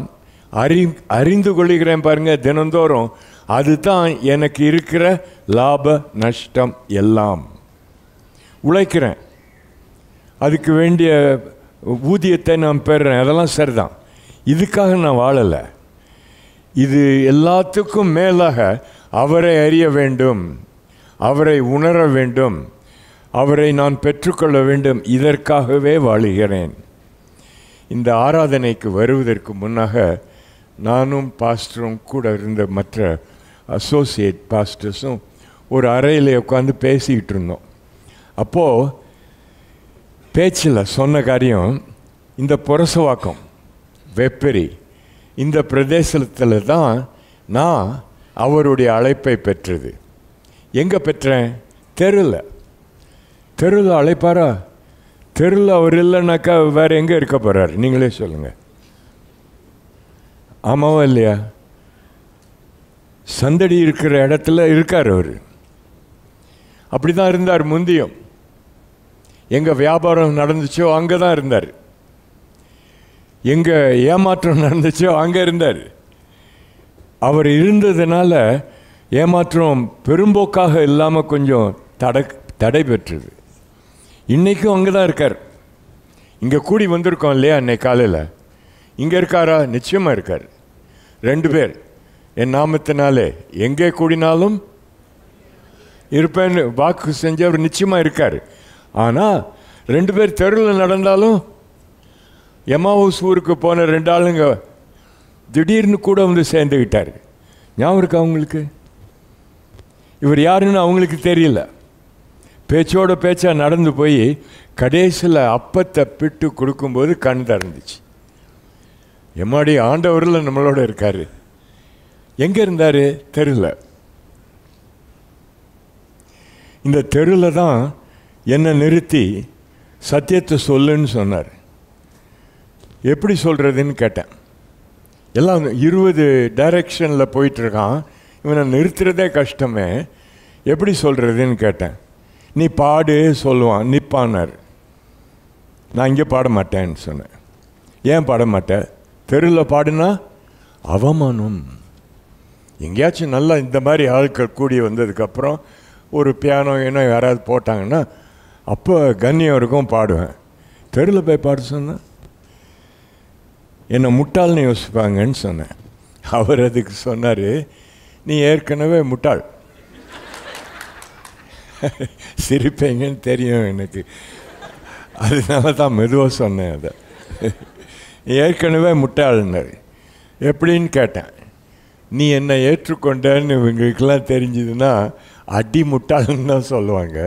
அறிந்து கொள்கிறேன் பாருங்க தினந்தோறும். அதுதான் எனக்கு இருக்கிற லாப நஷ்டம் எல்லாம். உழைக்கிறேன், அதுக்கு வேண்டிய ஊதியத்தை நான் பெறுறேன், அதெல்லாம் சரிதான். இதுக்காக நான் வாழலை. இது எல்லாத்துக்கும் மேலாக அவரை அறிய வேண்டும், அவரை உணர வேண்டும், அவரை நான் பெற்றுக்கொள்ள வேண்டும். இதற்காகவே வாழுகிறேன். இந்த ஆராதனைக்கு வருவதற்கு முன்னாக நானும் பாஸ்டரும் கூட இருந்த மற்ற அசோசியேட் பாஸ்டர்ஸும் ஒரு அறையில் உட்காந்து பேசிக்கிட்டு இருந்தோம். அப்போது பேச்சில் சொன்ன காரியம், இந்த புரசவாக்கம் வெப்பரி இந்த பிரதேசத்தில் தான் நான் அவருடைய அழைப்பை பெற்றது. எங்கே பெற்றேன்? தெருவில் அழைப்பாரா? தெருவில் அவர் இல்லைன்னாக்கா வேறு எங்கே இருக்க போகிறார்? நீங்களே சொல்லுங்கள். ஆமாவா இல்லையா? சந்தடி இருக்கிற இடத்துல இருக்கார் அவர். அப்படி தான் இருந்தார் முந்தியும். எங்கே வியாபாரம் நடந்துச்சோ அங்கே தான் இருந்தார், எங்கே ஏமாற்றம் நடந்துச்சோ அங்கே இருந்தார். அவர் இருந்ததுனால ஏமாற்றம் பெரும்போக்காக இல்லாமல் கொஞ்சம் தடை பெற்றது. இன்றைக்கும் அங்கே தான் இருக்கார். இங்கே கூடி வந்திருக்கோம் இல்லையா? அன்னைக்கு காலையில் இங்கே இருக்காரா? நிச்சயமாக இருக்கார். 2 பேர் என் நாமத்தினாலே எங்கே கூடினாலும் இருப்பேன்னு வாக்கு செஞ்சவர் நிச்சயமாக இருக்கார். ஆனால் 2 பேர் தெருவில் நடந்தாலும், எமாவூஸ் ஊருக்கு போன 2 ஆளுங்க திடீர்னு கூட வந்து சேர்ந்துக்கிட்டார். ஞாபகம் இருக்கா அவங்களுக்கு? இவர் யாருன்னு அவங்களுக்கு தெரியல. பேச்சோட பேச்சாக நடந்து போய் கடைசியில் அப்பத்தை பிட்டு கொடுக்கும்போது கண் திறந்துச்சு. எம்மாடி, ஆண்டவரில் நம்மளோட இருக்கார். எங்கே இருந்தார்? தெரியல. இந்த தெருவில் தான் என்னை நிறுத்தி சத்தியத்தை சொல்லுன்னு சொன்னார். எப்படி சொல்கிறதுன்னு கேட்டேன். எல்லாம் 20 டைரக்ஷனில் போயிட்டுருக்கான், இவனை நிறுத்துறதே கஷ்டமே, எப்படி சொல்கிறதுன்னு கேட்டேன். நீ பாடு சொல்லுவான், நிற்பானார். நான் இங்கே பாட மாட்டேன்னு சொன்னேன். ஏன் பாட மாட்டேன்? தெருவில் பாடுனா அவமானம். எங்கேயாச்சும் நல்லா இந்த மாதிரி ஆட்கள் கூடி வந்ததுக்கப்புறம் ஒரு பியானோ ஏனோ யாராவது போட்டாங்கன்னா அப்போ கண்ணியம் இருக்கும், பாடுவேன். தெருவில் போய் பாட சொன்னேன், என்னை முட்டாள்னு யோசிப்பாங்கன்னு சொன்னேன். அவர் அதுக்கு சொன்னார், நீ ஏற்கனவே முட்டாள். சிரிப்பீங்கன்னு தெரியும் எனக்கு, அதனால தான் மெதுவாக சொன்னேன். அதை ஏற்கனவே முட்டாள்னார். எப்படின்னு கேட்டேன். நீ என்னை ஏற்றுக்கொண்டேன்னு இவங்களுக்கெல்லாம் தெரிஞ்சதுன்னா அடி முட்டாள்னு தான் சொல்லுவாங்க,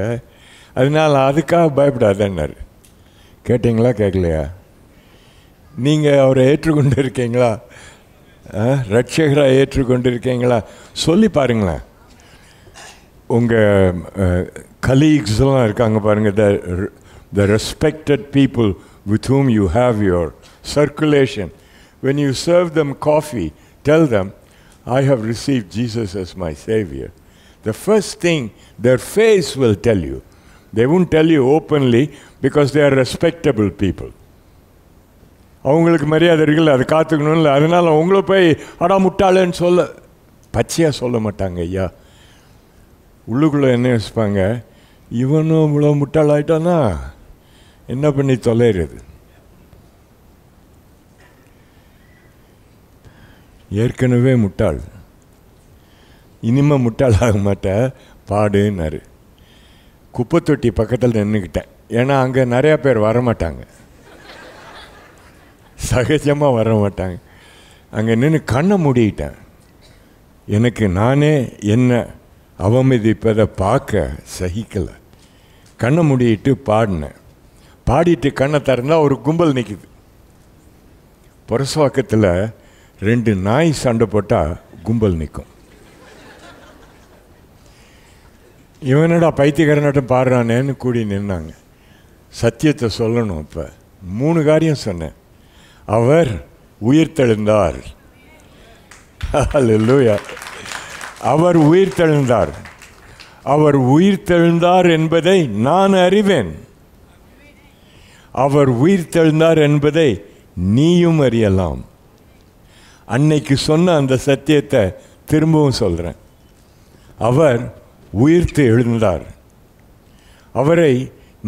அதனால் அதுக்காக பயப்படாதேன்னார். கேட்டிங்களா கேட்கலையா? நீங்கள் அவரை ஏற்றுக்கொண்டு இருக்கீங்களா? ரட்சகராக ஏற்றுக்கொண்டு இருக்கீங்களா? சொல்லி பாருங்களேன். உங்கள் கலீக்ஸ்லாம் இருக்காங்க பாருங்கள், the respected people with whom you have your circulation. When you serve them coffee, tell them, I have received Jesus as my Savior. The first thing their face will tell you. They won't tell you openly because they are respectable people. அவங்களுக்கு மரியாதை இருக்குல்ல, அது காத்துக்கணும்ல, அதனால் அவங்கள போய் அடா முட்டாளன்னு சொல்ல பச்சையாக சொல்ல மாட்டாங்க. ஐயா உள்ளுக்குள்ளே என்ன யோசிப்பாங்க, இவனும் இவ்வளோ முட்டாள் ஆகிட்டானா என்ன பண்ணி தொலைகிறது. ஏற்கனவே முட்டாள், இனிமேல் முட்டாள் ஆக மாட்டேன், பாடுன்னாரு. குப்பை தொட்டி பக்கத்தில் நின்றுக்கிட்டேன். ஏன்னா அங்கே நிறையா பேர் வரமாட்டாங்க, சகஜமாக வர மாட்டாங்க. அங்கே நின்று கண்ணை மூடிக்கிட்டேன். எனக்கு நானே என்ன அவமதிப்பதை பார்க்க சகிக்கலை. கண்ணை மூடிட்டு பாடினேன். பாடிட்டு கண்ணை திறந்தால் ஒரு கும்பல் நிற்குது. புரசவாக்கத்தில் 2 நாய் சண்டை போட்டால் கும்பல் நிற்கும். இவனடா பைத்தியக்காரனாட்டம் பாடுறானேன்னு கூடி நின்னாங்க. சத்தியத்தை சொல்லணும். இப்போ 3 காரியம் சொன்னேன். அவர் உயிர்த்தெழுந்தார். அல்லேலூயா. அவர் உயிர்த்தெழுந்தார். அவர் உயிர்த்தெழுந்தார் என்பதை நான் அறிவேன். அவர் உயிர்த்தெழுந்தார் என்பதை நீயும் அறியலாம். அன்னைக்கு சொன்ன அந்த சத்தியத்தை திரும்பவும் சொல்கிறேன். அவர் உயிர்த்து எழுந்தார். அவரை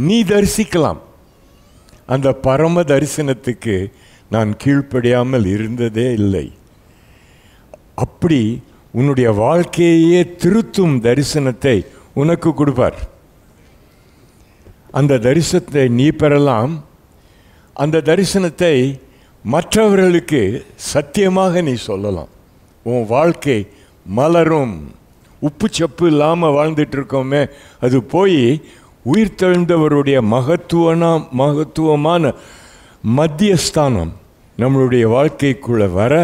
நீ தரிசிக்கலாம். அந்த பரம தரிசனத்துக்கு நான் கீழ்ப்படியாமல் இருந்ததே இல்லை. அப்படி உன்னுடைய வாழ்க்கையே திருத்தும் தரிசனத்தை உனக்கு கொடுப்பார். அந்த தரிசனத்தை நீ பெறலாம். அந்த தரிசனத்தை மற்றவர்களுக்கு சத்தியமாக நீ சொல்லலாம். உன் வாழ்க்கை மலரும். உப்பு சப்பு இல்லாமல் வாழ்ந்துட்டு இருக்கோமே, அது போய் உயிர்த்தெழுந்தவருடைய மகத்துவமான மத்தியஸ்தானம் நம்மளுடைய வாழ்க்கைக்குள்ளே வர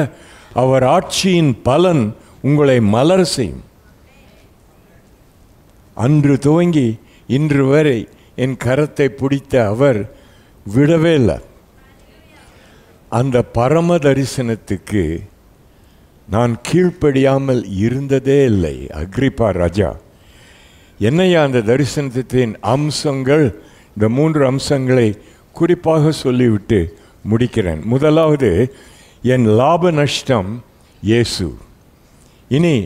அவர் ஆட்சியின் பலன் உங்களை மலர செய்யும். அன்று துவங்கி இன்று வரை என் கரத்தை பிடித்த அவர் விடவே இல்லை. அந்த பரம தரிசனத்துக்கு நான் கீழ்ப்படியாமல் இருந்ததே இல்லை. அக்ரிப்பா ராஜா, என்னையா அந்த தரிசனத்தின் அம்சங்கள், இந்த 3 அம்சங்களை குறிப்பாக சொல்லிவிட்டு முடிக்கிறேன். முதலாவது, என் லாப நஷ்டம் இயேசு. இனி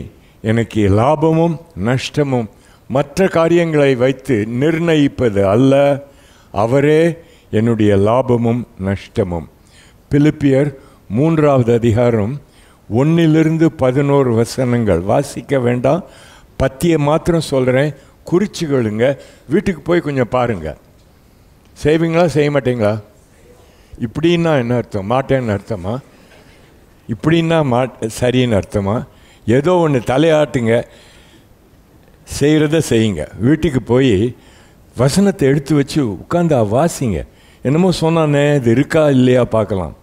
எனக்கு லாபமும் நஷ்டமும் மற்ற காரியங்களை வைத்து நிர்ணயிப்பது அல்ல, அவரே என்னுடைய லாபமும் நஷ்டமும். பிலிப்பியர் 3வது அதிகாரம் 1-11 வசனங்கள் வாசிக்க வேண்டாம், பத்தியை மாத்திரம் சொல்கிறேன், குறிச்சுகளுங்க. வீட்டுக்கு போய் கொஞ்சம் பாருங்கள். செய்வீங்களா செய்ய மாட்டீங்களா? இப்படின்னா என்ன அர்த்தம்? மாட்டேன்னு அர்த்தமா? இப்படின்னா சரின்னு அர்த்தமா? ஏதோ ஒன்று தலையாட்டுங்க, செய்கிறத செய்யுங்க. வீட்டுக்கு போய் வசனத்தை எடுத்து வச்சு உட்காந்து வாசிங்க. என்னமோ சொன்னானே, இது இருக்கா இல்லையா பார்க்கலாம்.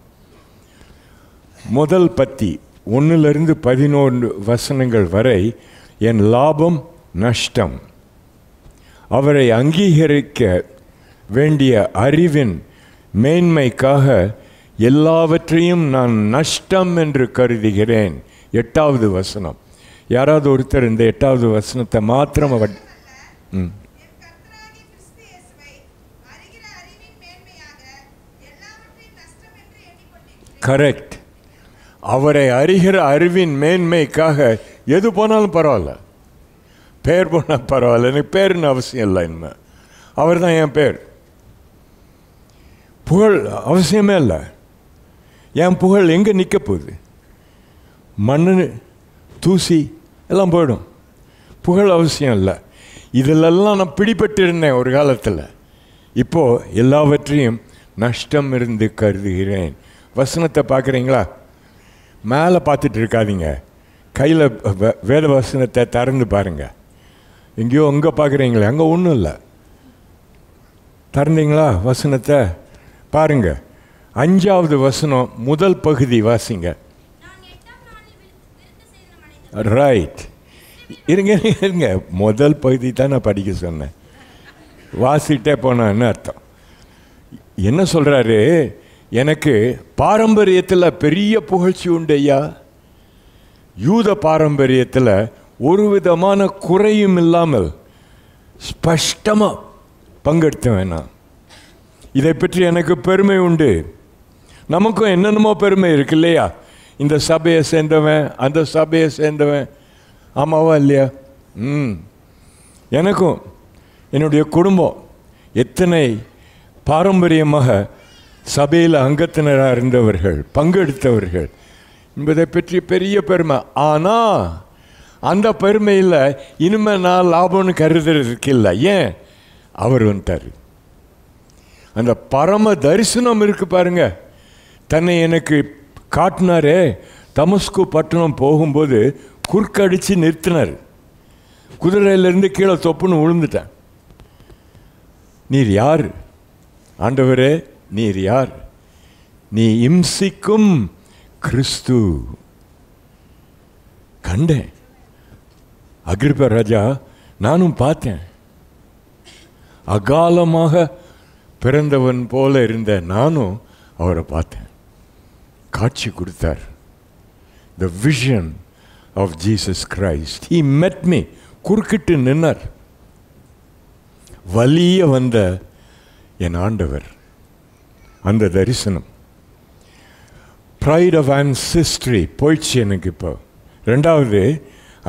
முதல் பத்தி 1-11 வசனங்கள் வரை என் லாபம் நஷ்டம். அவரை அங்கீகரிக்க வேண்டிய அறிவின் மேன்மைக்காக எல்லாவற்றையும் நான் நஷ்டம் என்று கருதுகிறேன். 8வது வசனம். யாராவது ஒருத்தர் இந்த 8வது வசனத்தை மாத்திரம் கரெக்ட். அவரை அறிகிற அறிவின் மேன்மைக்காக எது போனாலும் பரவாயில்ல, பேர் போனால் பரவாயில்ல, எனக்கு பேருன்னு அவசியம் இல்லை. இனிமே அவர் தான் என் பேர். புகழ் அவசியமே இல்லை. என் புகழ் எங்கே நிற்க போகுது? மண்ணு தூசி எல்லாம் போயிடும். புகழ் அவசியம் இல்லை. இதிலெல்லாம் நான் பிடிபட்டு இருந்தேன் ஒரு காலத்தில். இப்போது எல்லாவற்றையும் நஷ்டம் இருந்து கருதுகிறேன். வசனத்தை பார்க்குறீங்களா? மேலே பார்த்துட்டு இருக்காதீங்க, கையில் வேத வசனத்தை திறந்து பாருங்கள். எங்கேயோ அங்கே பார்க்குறீங்களே, அங்கே ஒன்றும் இல்லை. திறந்தீங்களா? வசனத்தை பாருங்க. 5வது வசனம் முதல் பகுதி வாசிங்க. ரைட், இருங்க இருங்க, முதல் பகுதி தான் நான் படிக்க சொன்னேன். வாசிட்டே போனா என்ன அர்த்தம்? என்ன சொல்கிறாரு? எனக்கு பாரம்பரியத்தில் பெரிய புகழ்ச்சி உண்டு ஐயா. யூத பாரம்பரியத்தில் ஒரு விதமான குறையும் இல்லாமல் ஸ்பஷ்டமாக பங்கெடுத்தேன் நான். இதை பற்றி எனக்கு பெருமை உண்டு. நமக்கும் என்னென்னமோ பெருமை இருக்கு இல்லையா? இந்த சபையை சேர்ந்தவன், அந்த சபையை சேர்ந்தவன், ஆமாவா இல்லையா? எனக்கும் என்னுடைய குடும்பம் எத்தனை பாரம்பரியமாக சபையில் அங்கத்தினராக இருந்தவர்கள், பங்கெடுத்தவர்கள் என்பதை பற்றி பெரிய பெருமை. ஆனால் அந்த பெருமையில் இனிமேல் நான் லாபம்னு கருதுறதுக்கு இல்லை. ஏன்? அவர் வந்துட்டார். அந்த பரம தரிசனம் இருக்கு பாருங்க, தன்னை எனக்கு காட்டினாரே. தமஸ்கு பட்டணம் போகும்போது குறுக்கடிச்சு நிறுத்தினார். குதிரையிலேருந்து கீழே தொப்புன்னு விழுந்துட்டேன். நீர் யார் ஆண்டவரே? நீர் யார்? நீ இம்சிக்கும் கிறிஸ்து. கண்டேன் அகிரிப்பா ராஜா, நானும் பார்த்தேன். அகாலமாக பிறந்தவன் போல இருந்த நானும் அவரை பார்த்தேன். காட்சி கொடுத்தார். The vision of Jesus Christ. He met me. குறுக்கிட்டு நின்னார். வலிய வந்த என் ஆண்டவர். அந்த தரிசனம். ப்ரைட் ஆஃப் ancestry போயிடுச்சு எனக்கு. இப்போ 2வது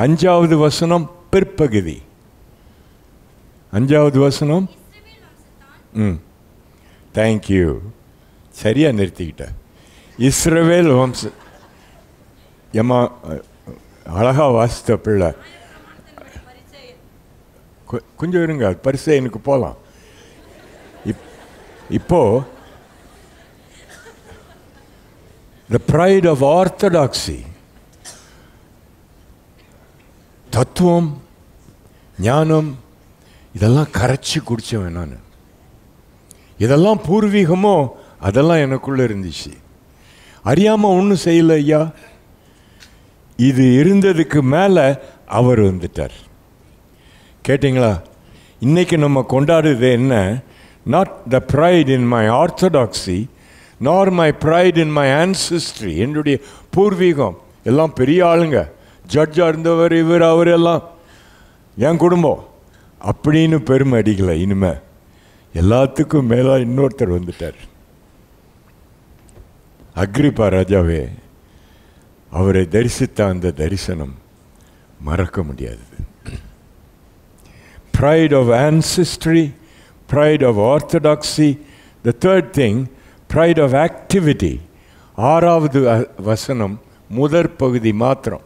5வது வசனம் பிற்பகுதி. 5வது வசனம். தேங்க்யூ, சரியா நிறுத்திக்கிட்ட. இஸ்ரவேல் வம்ச. ஏமா அழகா வாசித்த பிள்ளை. கொஞ்சம் இருங்க, பரிசை எனக்கு போகலாம். இப்போ the pride of orthodoxy, தத்துவம் ஞானம் இதெல்லாம் கரைச்சி குடிச்சவன் நான். இதெல்லாம் பூர்வீகமோ அதெல்லாம் எனக்குள்ளே இருந்துச்சு. அறியாமல் ஒன்றும் செய்யலை ஐயா. இது இருந்ததுக்கு மேலே அவர் வந்துட்டார். கேட்டிங்களா? இன்றைக்கி நம்ம கொண்டாடுறது என்ன? Not the pride in my orthodoxy nor my pride in my ancestry. என்னுடைய பூர்வீகம் எல்லாம் பெரிய ஆளுங்க, ஜட்ஜாக இருந்தவர், இவர், அவர் எல்லாம் என் குடும்பம் அப்படின்னு பெருமை அடிக்கலை. இனிமே எல்லாத்துக்கும் மேலாக இன்னொருத்தர் வந்துட்டார். அக்ரிப்பா ராஜாவே, அவரை தரிசித்த அந்த தரிசனம் மறக்க முடியாதது. Pride of ancestry, pride of orthodoxy. The third thing, pride of activity. 6வது வசனம் முதற் பகுதி மாத்திரம்.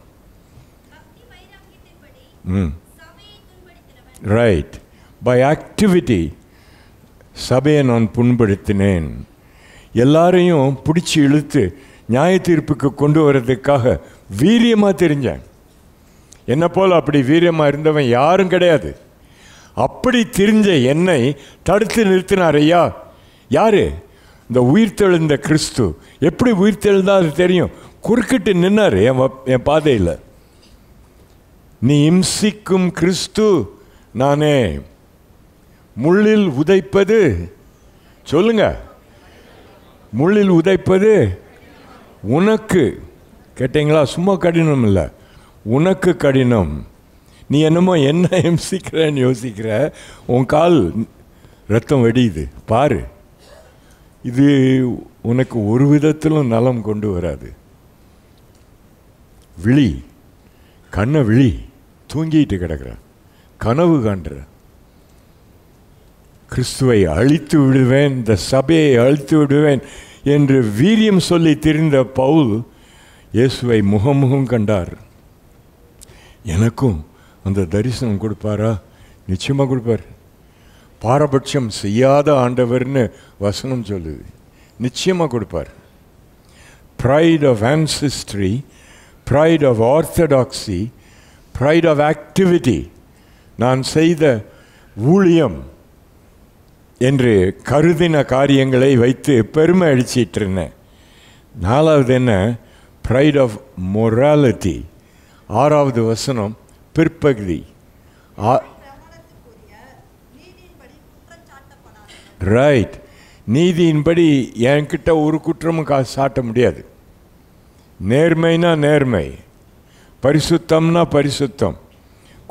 ரைட். பை ஆக்டிவிட்டி சபையை நான் புண்படுத்தினேன். எல்லாரையும் பிடிச்சி இழுத்து நியாய தீர்ப்புக்கு கொண்டு வர்றதுக்காக வீரியமாக தெரிஞ்சேன். என்னை போல் அப்படி வீரியமாக இருந்தவன் யாரும் கிடையாது. அப்படி தெரிஞ்ச என்னை தடுத்து நிறுத்தினார் ஐயா. யாரு? இந்த உயிர்த்தெழுந்த கிறிஸ்து. எப்படி உயிர்த்தெழுந்தா அது தெரியும். குறுக்கிட்டு நின்னார் என் பாதையில். நீ இம்சிக்கும் கிறிஸ்து நானே. முள்ளில் உதைப்பது, சொல்லுங்க, முள்ளில் உதைப்பது உனக்கு, கேட்டீங்களா? சும்மா கடினம் இல்லை, உனக்கு கடினம். நீ என்னமோ என்ன எம்சிக்கிறன்னு யோசிக்கிற, உன் கால் ரத்தம் வெடியுது பாரு. இது உனக்கு ஒரு விதத்திலும் நலம் கொண்டு வராது. விழி, கண்ணை விழி, தூங்கிட்டு கிடக்கிற, கனவு காண்ற, கிறிஸ்துவை அழித்து விடுவேன், இந்த சபையை அழித்து விடுவேன் என்று வீரியம் சொல்லி திரிந்த பவுல் இயேசுவை முகமுகம் கண்டார். எனக்கும் அந்த தரிசனம் கொடுப்பாரா? நிச்சயமாக கொடுப்பார். பாரபட்சம் செய்யாத ஆண்டவர்னு வசனம் சொல்லுது, நிச்சயமாக கொடுப்பார். Pride of ancestry, pride of orthodoxy, pride of activity, நான் செய்த ஊழியம் என்று கருதின காரியங்களை வைத்து பெருமை அடிச்சிட்டு இருந்தேன். 4வது என்ன? Pride of morality. 6வது வசனம் பிற்பகுதி. ரைட், நீதியின்படி என்கிட்ட ஒரு குற்றமும் சாட்ட முடியாது. நேர்மைனா நேர்மை, பரிசுத்தம்னா பரிசுத்தம்.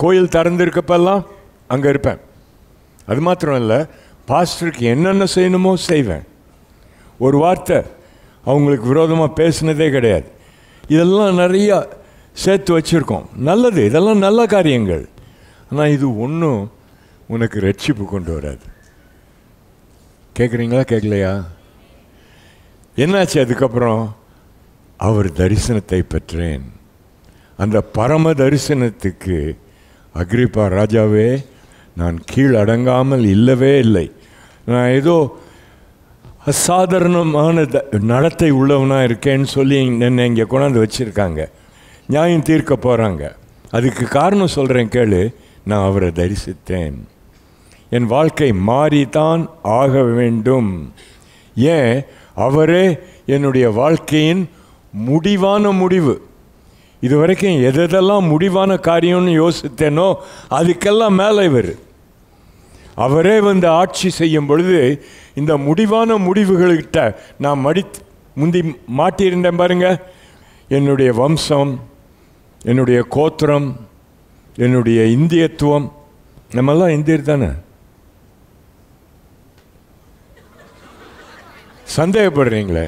கோயில் திறந்திருக்கப்பெல்லாம் அங்கே இருப்பேன். அது மாத்திரம் இல்லை, பாஸ்டருக்கு என்னென்ன செய்யணுமோ செய்வேன். ஒரு வார்த்தை அவங்களுக்கு விரோதமாக பேசினதே கிடையாது. இதெல்லாம் நிறையா சேர்த்து வச்சுருக்கோம். நல்லது, இதெல்லாம் நல்ல காரியங்கள். ஆனால் இது ஒன்றும் உனக்கு ரட்சிப்பு கொண்டு வராது. கேட்குறீங்களா? கேட்கலையா? என்னாச்சு அதுக்கப்புறம்? அவர் தரிசனத்தை பெற்றேன். அந்த பரம தரிசனத்துக்கு அக்ரிப்பா ராஜாவே, நான் கீழ் அடங்காமல் இல்லவே இல்லை. நான் ஏதோ அசாதாரணமான நடத்தை உள்ளவனாக இருக்கேன்னு சொல்லி என்னை இங்கே கொண்டாந்து வச்சுருக்காங்க. நியாயம் தீர்க்க போகிறாங்க. அதுக்கு காரணம் சொல்கிறேன் கேளு. நான் அவரை தரிசித்தேன். என் வாழ்க்கை மாறித்தான் ஆக வேண்டும். ஏன்? அவரே என்னுடைய வாழ்க்கையின் முடிவான முடிவு. இது வரைக்கும் எதெல்லாம் முடிவான காரியம்னு யோசித்தேனோ அதுக்கெல்லாம் மேலே இவர். அவரே வந்து ஆட்சி செய்யும் பொழுது இந்த முடிவான முடிவுகள்கிட்ட நான் முந்தி மாட்டியிருந்தேன் பாருங்க. என்னுடைய வம்சம், என்னுடைய கோத்திரம், என்னுடைய இந்தியத்துவம். நம்மெல்லாம் இந்தியர் தானே? சந்தேகப்படுறீங்களே?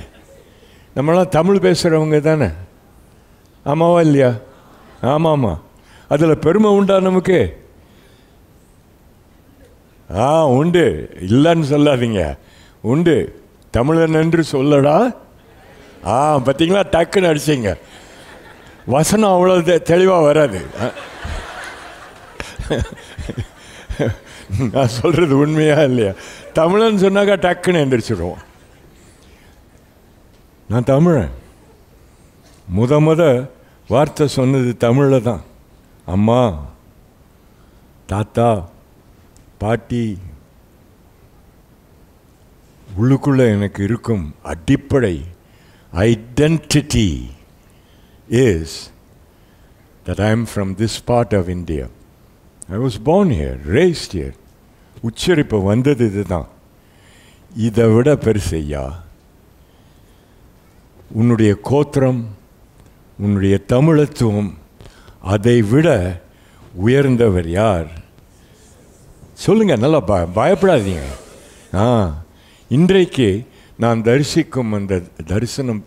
நம்மளாம் தமிழ் பேசுகிறவங்க தானே? ஆமாவா இல்லையா? ஆமாம். அதில் பெருமை உண்டா நமக்கு? உண்டு, இல்லைன்னு சொல்லாதீங்க, உண்டு. தமிழன் என்று சொல்லடா. பார்த்தீங்களா, டக்குன்னு அடிச்சிங்க. வசனம் அவ்வளோ தெளிவாக வராது. நான் சொல்கிறது உண்மையா இல்லையா? தமிழன் சொன்னாக்கா டக்குன்னு எந்திரிச்சிடுவோம். நான் தமிழன். முத வார்த்தை சொன்னது தமிழில் தான். அம்மா, தாத்தா, பாட்டி. உள்ளுக்குள்ளே எனக்கு இருக்கும் அடிப்படை identity is that I am from this part of India. I was born here, raised here. உச்சரிப்பு வந்தது இதுதான். இதை விட பெருசையா உன்னுடைய கோத்திரம், உன்னுடைய தமிழத்துவம், அதை விட உயர்ந்தவர் யார்? சொல்லுங்க, நல்லா பயப்படாதீங்க. இன்றைக்கு நான் தரிசிக்கும் அந்த தரிசனம்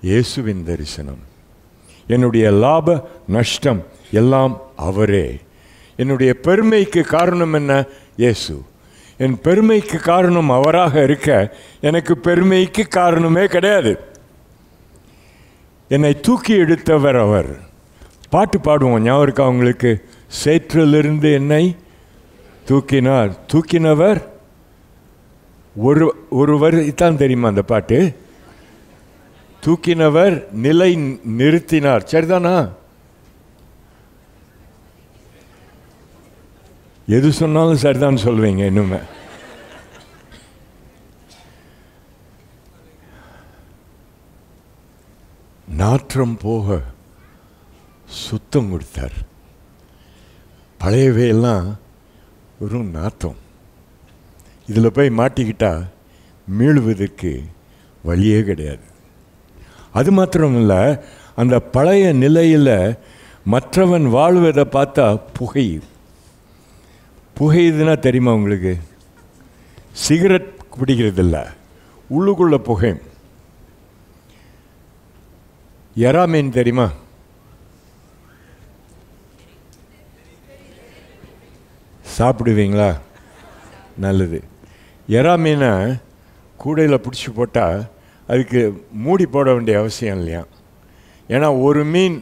இயேசுவின் தரிசனம். என்னுடைய லாப நஷ்டம் எல்லாம் அவரே. என்னுடைய பெருமைக்கு காரணம் என்ன? இயேசு. என் பெருமைக்கு காரணம் அவராக இருக்க எனக்கு பெருமைக்கு காரணமே கிடையாது. என்னை தூக்கி எடுத்தவர் அவர். பாட்டு பாடுவோம், ஞாபகம் இருக்கா உங்களுக்கு? சேற்றிலிருந்து என்னை தூக்கினார். தூக்கினவர் ஒருவர் தான் தெரியுமா அந்த பாட்டு? தூக்கினவர் நிலை நிறுத்தினார். சரிதானா? எது சொன்னாலும் சரிதான் சொல்வீங்க. இன்னுமே நாற்றம் போக சுத்தம் கொடுத்தார். பழையவையெல்லாம் வெறும் நாற்றம். இதில் போய் மாட்டிக்கிட்டா மீளுவதற்கு வழியே கிடையாது. அது மாத்திரமில்ல, அந்த பழைய நிலையில் மற்றவன் வாழ்வதை பார்த்தா புகையுதுன்னா தெரியுமா உங்களுக்கு? சிகரெட் பிடிக்கிறதில்ல, உள்ளுக்குள்ள புகை. எறா மீன் தெரியுமா? சாப்பிடுவீங்களா? நல்லது. எறா மீனை கூடையில் பிடிச்சி போட்டால் அதுக்கு மூடி போட வேண்டிய அவசியம் இல்லையா? ஏன்னா ஒரு மீன்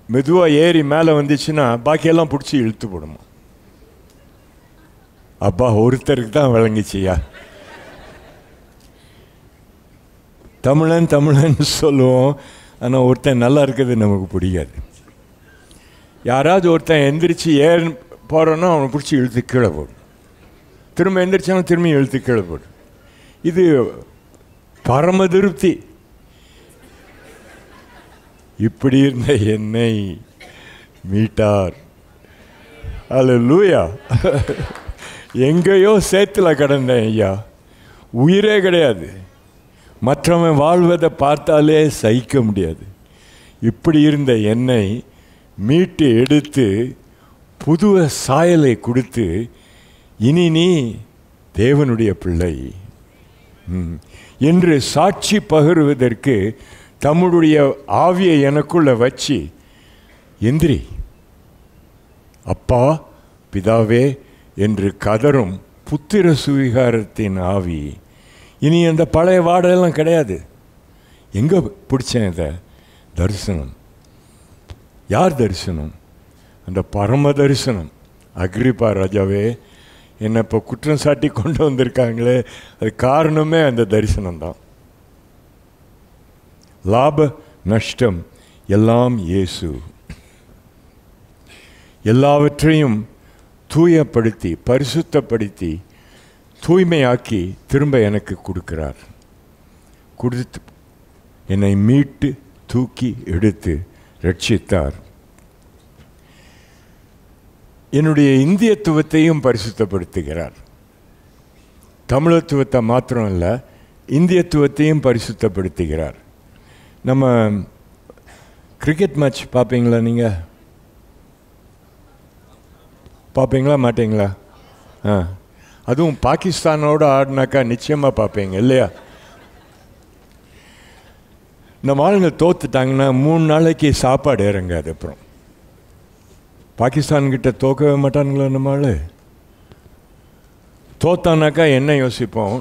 மெதுவாக ஏறி மேலே வந்துச்சுன்னா பாக்கியெல்லாம் பிடிச்சி இழுத்து போடுமா. அப்பா, ஒருத்தருக்கு தான் விளங்கிச்சியா. தமிழன் சொல்லுவோம், ஆனால் ஒருத்தன் நல்லா இருக்கிறது நமக்கு பிடிக்காது. யாராவது ஒருத்தன் எந்திரிச்சு போகிறோன்னா அவனை பிடிச்சி இழுத்து கீழே போடும், திரும்ப எந்திரிச்சாலும் திரும்பி இழுத்து கீழே போடும். இது பரம திருப்தி. இப்படி இருந்த என்னை மீட்டார். அல்லேலூயா. எங்கேயோ சேத்துல கடந்தேன் ஐயா, உயிரே கிடையாது. மற்றவன் வாழ்வதை பார்த்தாலே சகிக்க முடியாது. இப்படி இருந்த என்னை மீட்டு எடுத்து புது சாயலை கொடுத்து, இனி நீ தேவனுடைய பிள்ளை என்று சாட்சி பகிர்வதற்கு தம்முடைய ஆவியை எனக்குள்ள வச்சு, எந்திரி அப்பா பிதாவே என்று கதரும் புத்திர சுவீகாரத்தின் ஆவி. இனி அந்த பழைய வாடெல்லாம் கிடையாது. எங்கே பிடிச்சேன் இதை? தரிசனம். யார் தரிசனம்? அந்த பரம தரிசனம். அக்ரிப்பா ராஜாவே, என்னை இப்போ குற்றம் சாட்டி கொண்டு வந்திருக்காங்களே, அது காரணமே அந்த தரிசனம்தான். லாப நஷ்டம் எல்லாம் இயேசு. எல்லாவற்றையும் தூயப்படுத்தி பரிசுத்தப்படுத்தி தூய்மையாக்கி திரும்ப எனக்கு கொடுக்கிறார். கொடுத்து என்னை மீட்டு தூக்கி எடுத்து ரட்சித்தார். என்னுடைய இந்தியத்துவத்தையும் பரிசுத்தப்படுத்துகிறார். தமிழத்துவத்தை மாத்திரம் இல்லை, இந்தியத்துவத்தையும் பரிசுத்தப்படுத்துகிறார். நம்ம கிரிக்கெட் மேட்ச் பார்ப்பீங்களா? நீங்கள் பார்ப்பீங்களா மாட்டீங்களா? அதுவும் பாகிஸ்தானோடு ஆடினாக்கா நிச்சயமாக பார்ப்பீங்க இல்லையா? நம்ம ஆளுங்க தோத்துட்டாங்கன்னா 3 நாளைக்கு சாப்பாடு இறங்காது. அப்புறம் பாகிஸ்தான்கிட்ட தோக்கவே மாட்டானுங்களா நம்ம ஆள்? தோத்தானாக்கா என்ன யோசிப்போம்?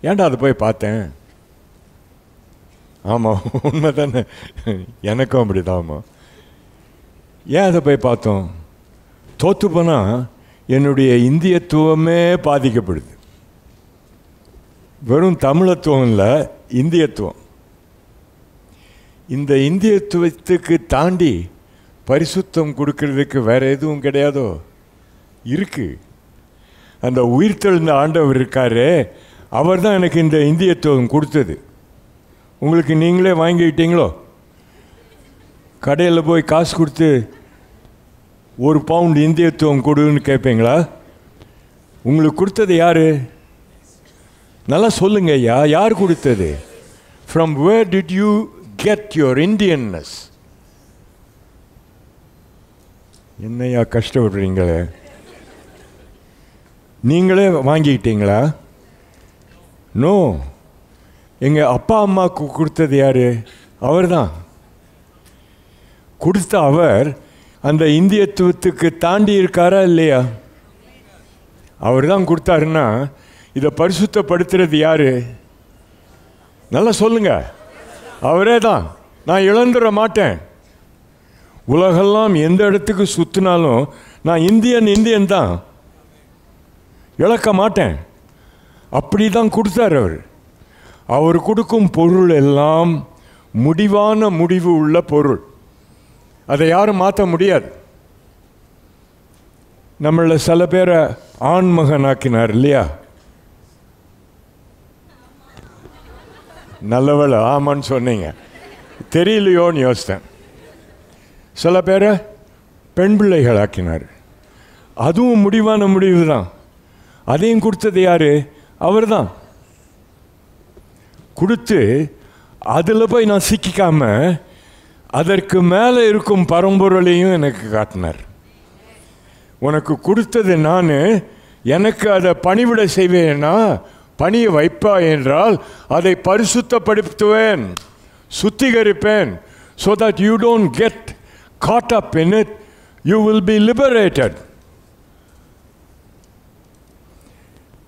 ஏன்டா அதை போய் பார்த்தேன். ஆமாம், உண்மை தானே, எனக்கும் அப்படி தான். ஆமாம், ஏன் அதை போய் பார்த்தோம்? தோற்று போனால் என்னுடைய இந்தியத்துவமே பாதிக்கப்படுது. வெறும் தமிழத்துவம் இல்லை, இந்தியத்துவம். இந்த இந்தியத்துவத்துக்கு தாண்டி பரிசுத்தம் கொடுக்கறதுக்கு வேற எதுவும் கிடையாதோ? இருக்கு. அந்த உயிர்த்தெழுந்த ஆண்டவர் இருக்காரு, அவர் தான் எனக்கு இந்த இந்தியத்துவம் கொடுத்தது. உங்களுக்கு நீங்களே வாங்கிக்கிட்டீங்களோ? கடையில் போய் காசு கொடுத்து 1 பவுண்ட் இந்தியத்துவம் கொடுன்னு கேட்பீங்களா? உங்களுக்கு கொடுத்தது யாரு? நல்லா சொல்லுங்க ஐயா, யார் கொடுத்தது? From where did you get your Indianness? என்னையா கஷ்டப்படுறீங்களே? நீங்களே வாங்கிக்கிட்டீங்களா? நோ. எங்கள் அப்பா அம்மாவுக்கு கொடுத்தது யாரு? அவர் தான் கொடுத்த. அவர் அந்த இந்தியத்துவத்துக்கு தாண்டி இருக்காரா இல்லையா? அவர் தான் கொடுத்தாருன்னா இதை பரிசுத்தப்படுத்துறது யாரு? நல்லா சொல்லுங்க. அவரே தான். நான் இழந்துட மாட்டேன். உலகெல்லாம் எந்த இடத்துக்கு சுற்றினாலும் நான் இந்தியன் தான், இழக்க மாட்டேன். அப்படி தான் கொடுத்தார் அவர். அவர் கொடுக்கும் பொருள் எல்லாம் முடிவான முடிவு உள்ள பொருள். அதை யாரும் மாற்ற முடியாது. நம்மள சில பேரை ஆண்மகனாக்கினார் இல்லையா? நல்லவேளை ஆமான்னு சொன்னீங்க, தெரியலையோன்னு யோசித்தேன். சில பேரை பெண் பிள்ளைகள் ஆக்கினார். அதுவும் முடிவான முடிவு தான். அதையும் கொடுத்தது யாரு? அவர் தான் கொடுத்து, அதில் போய் நான் சிக்கிக்காம அதற்கு மேலே இருக்கும் பரம்பொருளையும் எனக்கு காட்டினார். உனக்கு கொடுத்தது நான், எனக்கு அதை பணிவிட செய்வேன்னா, பணியை வைப்பா என்றால் அதை பரிசுத்தப்படுத்துவேன், சுத்திகரிப்பேன். So that you don't get caught up in it, you will be liberated.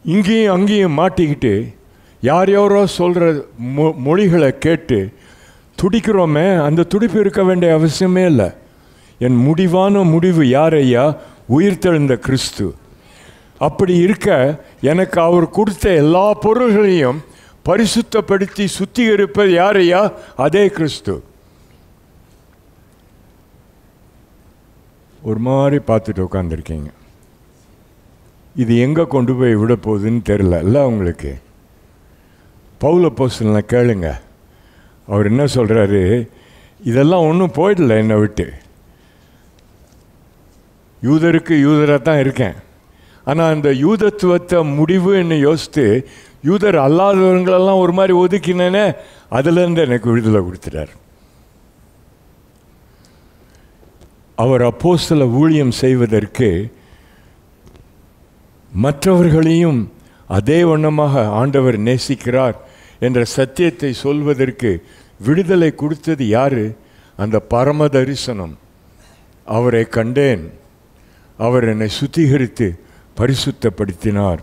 இங்கேயும் அங்கேயும் மாட்டிக்கிட்டு யார் யாரோ சொல்கிற மொழிகளை கேட்டு துடிக்கிறோமே, அந்த துடிப்பு இருக்க வேண்டிய அவசியமே இல்லை. என் முடிவான முடிவு யார் ஐயா? உயிர்த்தெழுந்த கிறிஸ்து. அப்படி இருக்க எனக்கு அவர் கொடுத்த எல்லா பொருள்களையும் பரிசுத்தப்படுத்தி சுத்திகரிப்பது யார் ஐயா? அதே கிறிஸ்து. ஒரு மாதிரி பார்த்துட்டு உட்காந்துருக்கீங்க. இது எங்கே கொண்டு போய் விட போகுதுன்னு தெரில உங்களுக்கு. பவுல் அப்போஸ்தலனை கேளுங்க, அவர் என்ன சொல்கிறாரு? இதெல்லாம் ஒன்றும் போயிடல என்னை விட்டு. யூதருக்கு யூதராக தான் இருக்கேன். ஆனால் அந்த யூதத்துவத்தை முடிவு என்ன யோசித்து யூதர் அல்லாதவங்களெல்லாம் ஒரு மாதிரி ஒதுக்கினேனே, அதுலேருந்து எனக்கு விடுதலை கொடுத்துட்டார். அவர் அப்போஸ்தல ஊழியம் செய்வதற்கு மற்றவர்களையும் அதே வண்ணமாக ஆண்டவர் நேசிக்கிறார் என்ற சத்தியத்தை சொல்வதற்கு விடுதலை கொடுத்தது யாரு? அந்த பரம தரிசனம். அவரை கண்டேன், அவர் என்னை சுத்திகரித்து பரிசுத்தப்படுத்தினார்.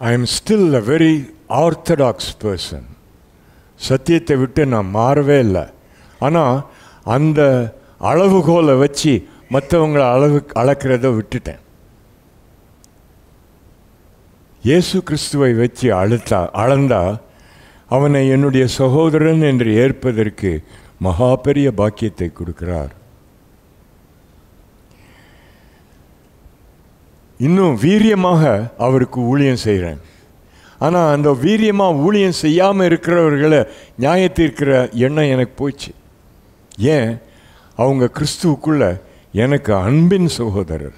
I am still a very orthodox person. சத்தியத்தை விட்டு நான் மாறவே இல்லை. ஆனால் அந்த அளவுகோலை வச்சு மற்றவங்களை அளக்கிறத விட்டுட்டேன். இயேசு கிறிஸ்துவை வச்சு அளந்தா அவனை என்னுடைய சகோதரன் என்று ஏற்பதற்கு மகா பெரிய பாக்கியத்தை கொடுக்கிறார். இன்னும் வீரியமாக அவருக்கு ஊழியம் செய்கிறேன். ஆனால் அந்த வீரியமாக ஊழியம் செய்யாமல் இருக்கிறவர்களை நியாயத்தீர்க்கிற எண்ணம் எனக்கு போச்சு. ஏன்? அவங்க கிறிஸ்துவுக்குள்ள எனக்கு அன்பின் சகோதரர்,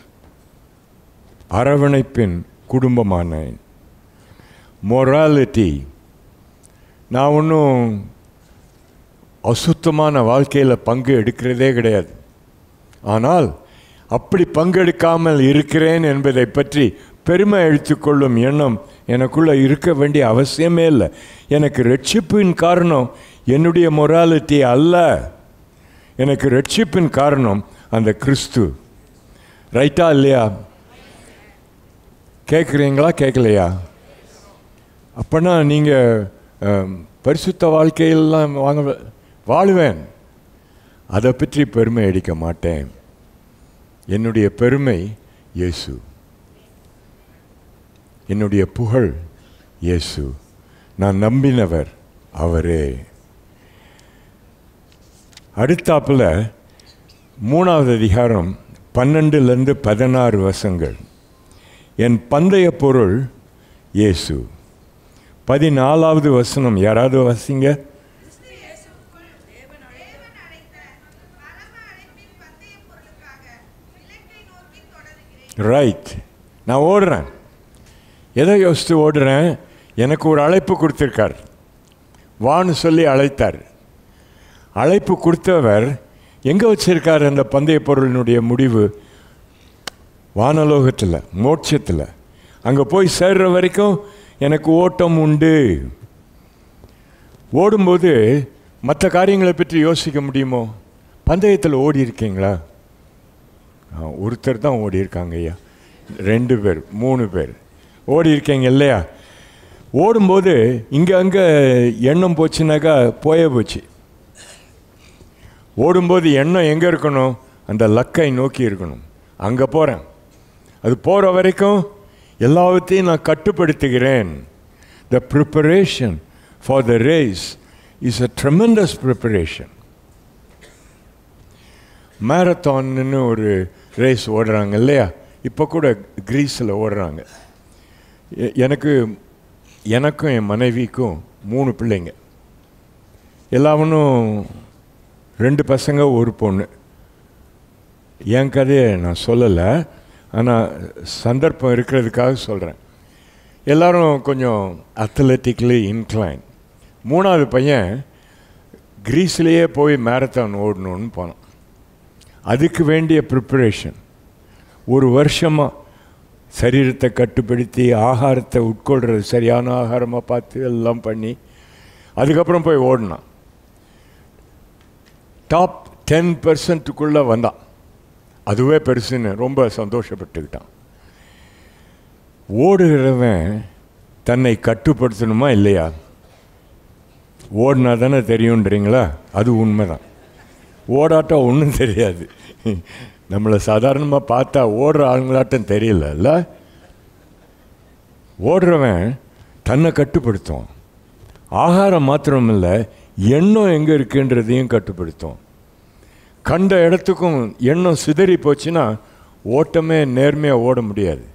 அரவணைப்பின் குடும்பமானேன். மொராலிட்டி, நான் ஒன்றும் அசுத்தமான வாழ்க்கையில் பங்கு எடுக்கிறதே கிடையாது. ஆனால் அப்படி பங்கெடுக்காமல் இருக்கிறேன் என்பதை பற்றி பெருமை அளித்துக்கொள்ளும் எண்ணம் எனக்குள்ளே இருக்க வேண்டிய அவசியமே இல்லை. எனக்கு ரட்சிப்பின் காரணம் என்னுடைய மொராலிட்டி அல்ல. எனக்கு ரட்சிப்பின் காரணம் அந்த கிறிஸ்து. ரைட்டா இல்லையா? கேட்குறீங்களா கேட்கலையா? அப்போனா நீங்கள் பரிசுத்த வாழ்க்கையெல்லாம் வாழுவேன், அதை பற்றி பெருமை அடிக்க மாட்டேன். என்னுடைய பெருமை இயேசு, என்னுடைய புகழ் இயேசு. நான் நம்பினவர் அவரே. அடுத்தாப்புல 3வது அதிகாரம் 12லேருந்து 16 வசனங்கள். என் பந்தய பொருள் இயேசு. 14வது வசனம் யாராவது வாசிங்க. ரைட். நான் ஓடுறேன். எதை யோசித்து ஓடுறேன்? எனக்கு ஒரு அழைப்பு கொடுத்துருக்கார், வான்னு சொல்லி அழைத்தார். அழைப்பு கொடுத்தவர் எங்கே வச்சிருக்கார் அந்த பந்தய பொருளினுடைய முடிவு? வானலோகத்தில், மோட்சத்தில். அங்கே போய் சேர்ற வரைக்கும் எனக்கு ஓட்டம் உண்டு. ஓடும்போது மற்ற காரியங்களை பற்றி யோசிக்க முடியுமோ? பந்தயத்தில் ஓடி இருக்கீங்களா? ஒருத்தர் தான் ஓடி இருக்காங்க ஐயா. 2 பேர் 3 பேர் ஓடி இருக்கீங்க இல்லையா? ஓடும்போது இங்கே அங்கே எண்ணம் போச்சுனாக்கா போச்சு. ஓடும்போது எண்ணம் எங்கே இருக்கணும்? அந்த லக்கை நோக்கி இருக்கணும். அங்கே போகிறேன். அது போகிற வரைக்கும் எல்லாவற்றையும் நான் கட்டுப்படுத்துகிறேன். The preparation for the race is a tremendous preparation. மேரத்தான்னு ஒரு ரேஸ் ஓடுறாங்க இல்லையா? இப்போ கூட கிரீஸில் ஓடுறாங்க. எனக்கும் என் மனைவிக்கும் 3 பிள்ளைங்க. எல்லாவனும் 2 பசங்க 1 பொண்ணு. என் கதையை நான் சொல்லலை. ஆனால் சந்தர்ப்பம் இருக்கிறதுக்காக சொல்கிறேன். எல்லோரும் கொஞ்சம் அத்லட்டிக்லி இன்க்ளைன். 3வது பையன் கிரீஸ்லேயே போய் மேரத்தான் ஓடணுன்னு போனான். அதுக்கு வேண்டிய ப்ரிப்பரேஷன் 1 வருஷமாக சரீரத்தை கட்டுப்படுத்தி ஆகாரத்தை உட்கொள்கிறது சரியான ஆகாரமாக பார்த்து எல்லாம் பண்ணி அதுக்கப்புறம் போய் ஓடினான். டாப் 10% வந்தான். அதுவே பெருசுன்னு ரொம்ப சந்தோஷப்பட்டுக்கிட்டான். ஓடுகிறவன் தன்னை கட்டுப்படுத்தணுமா இல்லையா? ஓடினா தானே தெரியுன்றீங்களா? அது உண்மைதான். ஓடாட்டம் ஒன்றும் தெரியாது. நம்மளை சாதாரணமாக பார்த்தா ஓடுற ஆளுங்களாட்டம் தெரியல. ஓடுறவன் தன்னை கட்டுப்படுத்தும். ஆகாரம் மாத்திரமில்லை, எண்ணம் எங்கே இருக்குன்றதையும் கட்டுப்படுத்தும். கண்ட இடத்துக்கும் எண்ணம் சிதறி போச்சுன்னா ஓட்டமே நேர்மையாக ஓட முடியாது.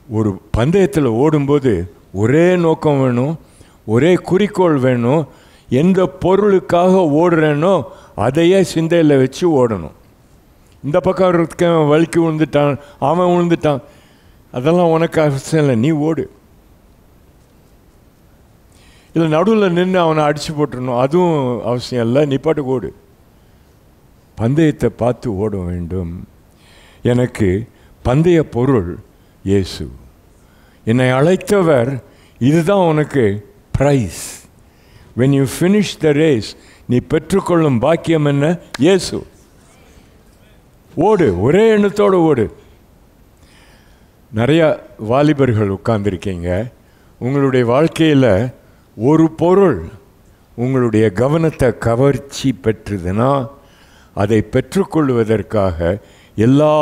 ஒரு பந்தயத்தில் ஓடும்போது ஒரே நோக்கம் வேணும், ஒரே குறிக்கோள் வேணும். எந்த பொருளுக்காக ஓடுறேனோ அதையே சிந்தையில் வச்சு ஓடணும். இந்த பக்கம் இருக்கவன் வலிக்கு விழுந்துட்டான், அவன் விழுந்துட்டான், அதெல்லாம் உனக்கு அவசியம் இல்லை, நீ ஓடு. இல்லை நடுவில் நின்று அவனை அடித்து போட்டுடணும், அதுவும் அவசியம் இல்லை, நீ பாட்டுக்கு ஓடு. பந்தயத்தை பார்த்து ஓட வேண்டும். எனக்கு பந்தய பொருள் இயேசு. என்னை அழைத்தவர், இதுதான் உனக்கு price. when you finish the race, நீ பெற்றுக்கொள்ளும் பாக்கியம் என்ன? இயேசு. ஓடு, ஒரே எண்ணத்தோடு ஓடு. நிறையா வாலிபர்கள் உட்கார்ந்துருக்கீங்க. உங்களுடைய வாழ்க்கையில் ஒரு பொருள் உங்களுடைய கவனத்தை கவர்ச்சி பெற்றதுன்னா அதை பெற்றுக்கொள்வதற்காக எல்லா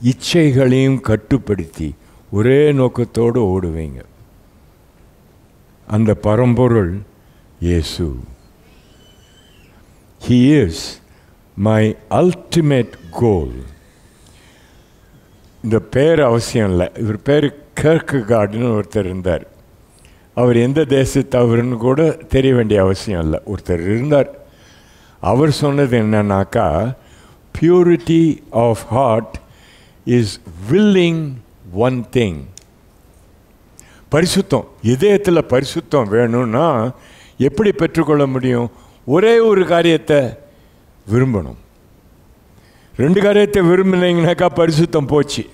இச்சைகளையும் கட்டுப்படுத்தி ஒரே நோக்கத்தோடு ஓடுவீங்க. அந்த பரம்பொருள் இயேசு. He is my ultimate goal. இந்த பேர் அவசியம் இல்லை. இவர் பேர் கெர்க்கார்டுன்னு ஒருத்தர் இருந்தார். அவர் எந்த தேசத்தவர்னு கூட தெரிய வேண்டிய அவசியம் இல்லை. ஒருத்தர் இருந்தார். அவர் சொன்னது என்னன்னாக்கா, purity of heart is willing one thing. பரிசுத்தம், இதயத்தில் பரிசுத்தம் வேணும்னா எப்படி பெற்றுக்கொள்ள முடியும்? ஒரே ஒரு காரியத்தை விரும்பணும். 2 காரியத்தை விரும்பினீங்கனாக்கா பரிசுத்தம் போச்சு.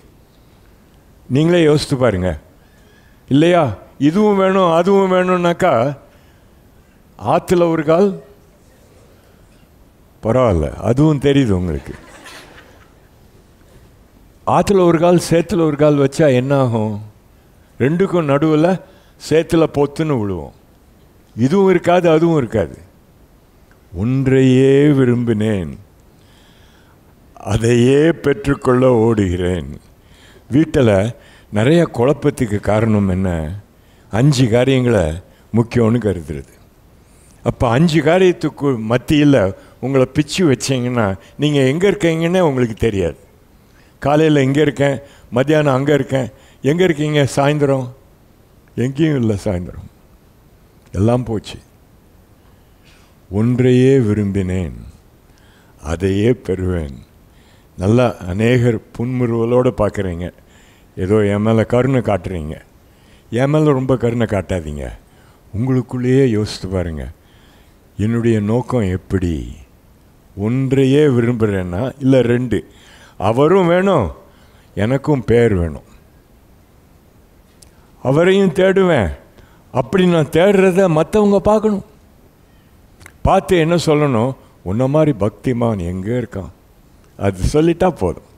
நீங்களே யோசித்து பாருங்க, இல்லையா? இதுவும் வேணும் அதுவும் வேணும்னாக்கா ஆற்றுல ஒரு கால் பரவாயில்ல, அதுவும் தெரியுது உங்களுக்கு. ஆற்றுல ஒரு கால் சேத்துல ஒரு கால் வச்சா என்ன ஆகும்? 2க்கும் நடுவில் சேத்துல பொத்துன்னு விழுவோம். இதுவும் இருக்காது அதுவும் இருக்காது. ஒன்றையே விரும்பினேன், அதையே பெற்றுக்கொள்ள ஓடுகிறேன். வீட்டில் நிறைய குழப்பத்துக்கு காரணம் என்ன? 5 காரியங்களை முக்கியம்னு கருதுறது. அப்போ 5 காரியத்துக்கு மத்தியில் உங்களை பிச்சு வச்சிங்கன்னா நீங்கள் எங்கே இருக்கீங்கன்னே உங்களுக்கு தெரியாது. காலையில் எங்கே இருக்கேன், மத்தியானம் அங்கே இருக்கேன், எங்கே இருக்கீங்க சாயந்தரம்? எங்கேயும் இல்லை சாயந்தரம், எல்லாம் போச்சு. ஒன்றையே விரும்பினேன், அதையே பெறுவேன். நல்லா அநேகர் புன்முறுவலோடு பார்க்குறீங்க. ஏதோ என் மேலே கருணை காட்டுறீங்க. என் மேலே ரொம்ப கருணை காட்டாதீங்க. உங்களுக்குள்ளேயே யோசித்து பாருங்கள், என்னுடைய நோக்கம் எப்படி? ஒன்றையே விரும்புகிறேன்னா இல்லை 2, அவரும் வேணும், எனக்கும் பேர் வேணும். அவரையும் தேடுவேன். அப்படி நான் தேடுறத மற்றவங்க பார்க்கணும். பார்த்து என்ன சொல்லணும்? உன்ன மாதிரி பக்திமான் எங்கே இருக்கான், அது சொல்லிட்டா போதும்.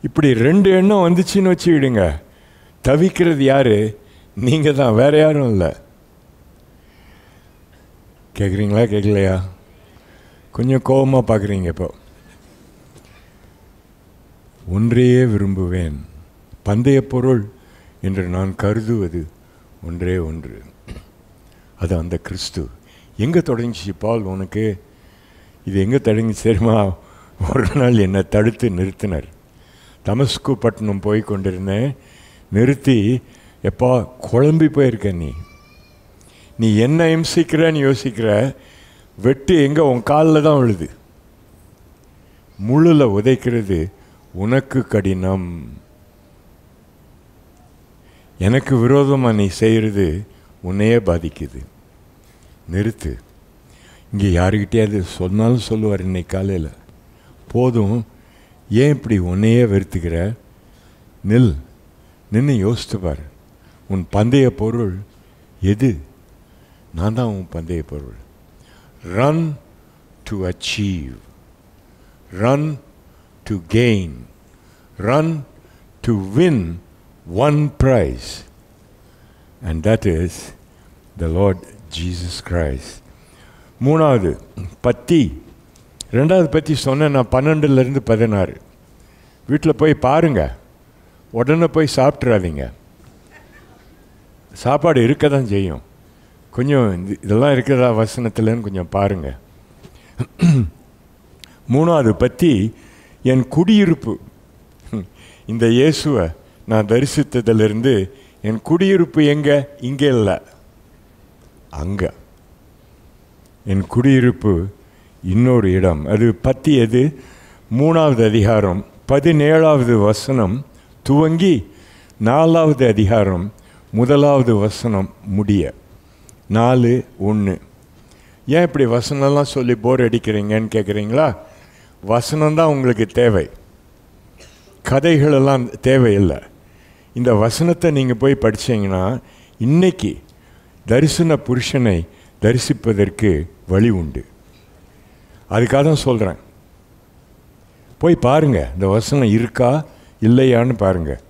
இப்படி 2 எண்ணம் வந்துச்சுன்னு வச்சுக்கிடுங்க, தவிக்கிறது யாரு? நீங்கள் தான், வேற யாரும் இல்லை. கேட்குறீங்களா கேட்கலையா? கொஞ்சம் கோபமாக பார்க்குறீங்க. இப்போ ஒன்றையே விரும்புவேன். பந்தய பொருள் என்று நான் கருதுவது ஒன்றே ஒன்று, அது அந்த கிறிஸ்து. எங்கே தொடங்கிச்சு பால் உனக்கு? இது எங்கே தொடங்கிச்சு தெரியுமா? ஒரு நாள் என்னை தடுத்து நிறுத்தினார். தமஸ்கு பட்டணம் போய் கொண்டிருந்தேன். நிறுத்தி, எப்பா குழம்பி போயிருக்க, நீ என்ன இம்சிக்கிறன்னு யோசிக்கிற, வெட்டு எங்கே உன் காலில் தான் விழுது. முள்ளில் உதைக்கிறது உனக்கு கடினம். எனக்கு விரோதமாக நீ செய்கிறது உன்னையே பாதிக்குது. நிறுத்து. இங்கே யாருக்கிட்டையாவது சொன்னாலும் சொல்லுவார் இன்னைக்கு காலையில், போதும், ஏன் இப்படி உன்னையே வெறுத்துக்கிற? நின்று யோசித்து பாரு. உன் பந்தய பொருள் எது? நான் தான் உன் பந்தய பொருள். Run to achieve, run to gain, run to win one prize, and that is the Lord Jesus Christ. மூணாவது பத்தி, ரெண்டாவது பற்றி சொன்னேன் நான் 12லேருந்து 16. வீட்டில் போய் பாருங்க, உடனே போய் சாப்பிட்றாதீங்க. சாப்பாடு இருக்க தான் செய்யும். கொஞ்சம் இதெல்லாம் இருக்கிறதா வசனத்தில்னு கொஞ்சம் பாருங்க. மூணாவது பற்றி என் குடியிருப்பு. இந்த இயேசுவை நான் தரிசித்ததிலிருந்து என் குடியிருப்பு எங்கே? இங்கே இல்லை, அங்கே. என் குடியிருப்பு இன்னொரு இடம். அது பற்றி எது? 3வது அதிகாரம் 17வது வசனம் துவங்கி 4வது அதிகாரம் 1வது வசனம் முடிய. 4:1. ஏன் இப்படி வசனம்லாம் சொல்லி போர் அடிக்கிறீங்கன்னு கேட்குறீங்களா? வசனம்தான் உங்களுக்கு தேவை, கதைகளெல்லாம் தேவையில்லை. இந்த வசனத்தை நீங்கள் போய் படித்தீங்கன்னா இன்னைக்கு தரிசன புருஷனை தரிசிப்பதற்கு வழி உண்டு. அதுக்காக தான் சொல்கிறேன், போய் பாருங்கள் இந்த வசனம் இருக்கா இல்லையான்னு பாருங்கள்.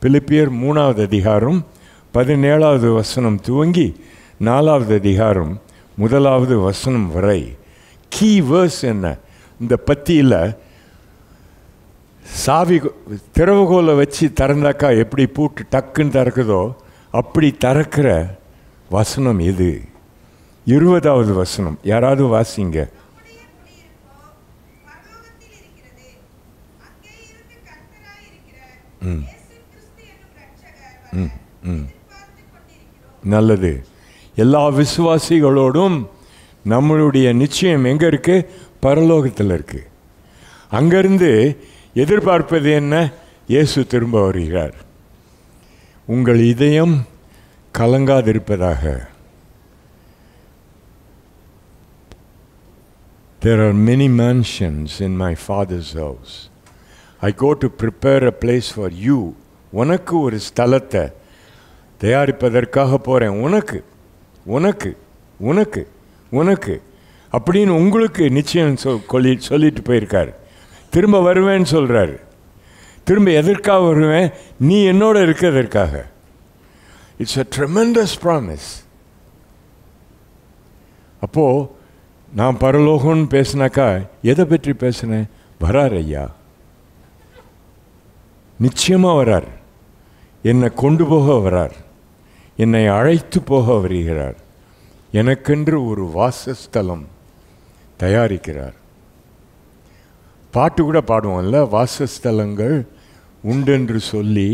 பிலிப்பியர் 3வது அதிகாரம் 17வது வசனம் துவங்கி 4வது அதிகாரம் 1வது வசனம் வரை கீ வேர்ஸ் என்ன? இந்த பத்தியில் சாவி திறவுகோலை வச்சு திறந்தாக்கா எப்படி பூட்டு டக்குன்னு திறக்குதோ அப்படி திறக்கிற வசனம் எது? 20வது வசனம் யாராவது வாசிங்க. நல்லது. எல்லா விசுவாசிகளோடும் நம்மளுடைய நிச்சயம் எங்கே இருக்கு? பரலோகத்தில் இருக்கு. அங்கிருந்து எதிர்பார்ப்பது என்ன? இயேசு திரும்ப வருகிறார். உங்கள் இதயம் கலங்காதிருப்பதாக. There are many mansions in my Father's house. I go to prepare a place for you. உனக்கு ஒரு ஸ்தலத்தை தயாரிப்பதற்காக போகிறேன். உனக்கு உனக்கு உனக்கு உனக்கு அப்படின்னு உங்களுக்கு நிச்சயம் சொல்லிட்டு போயிருக்காரு. திரும்ப வருவேன்னு சொல்கிறாரு. திரும்ப எதற்காக வருவேன்? நீ என்னோட இருக்கிறதற்காக. It's a tremendous promise. அப்போது நான் பரலோகம்னு பேசினாக்கா எதை பற்றி பேசினேன்? வரார் ஐயா, நிச்சயமாக வரார். என்னை கொண்டு போக வரார், என்னை அழைத்து போக வருகிறார். எனக்கென்று ஒரு வாசஸ்தலம் தயாரிக்கிறார். பாட்டு கூட பாடுவோம்ல, வாசஸ்தலங்கள் உண்டென்று சொல்லி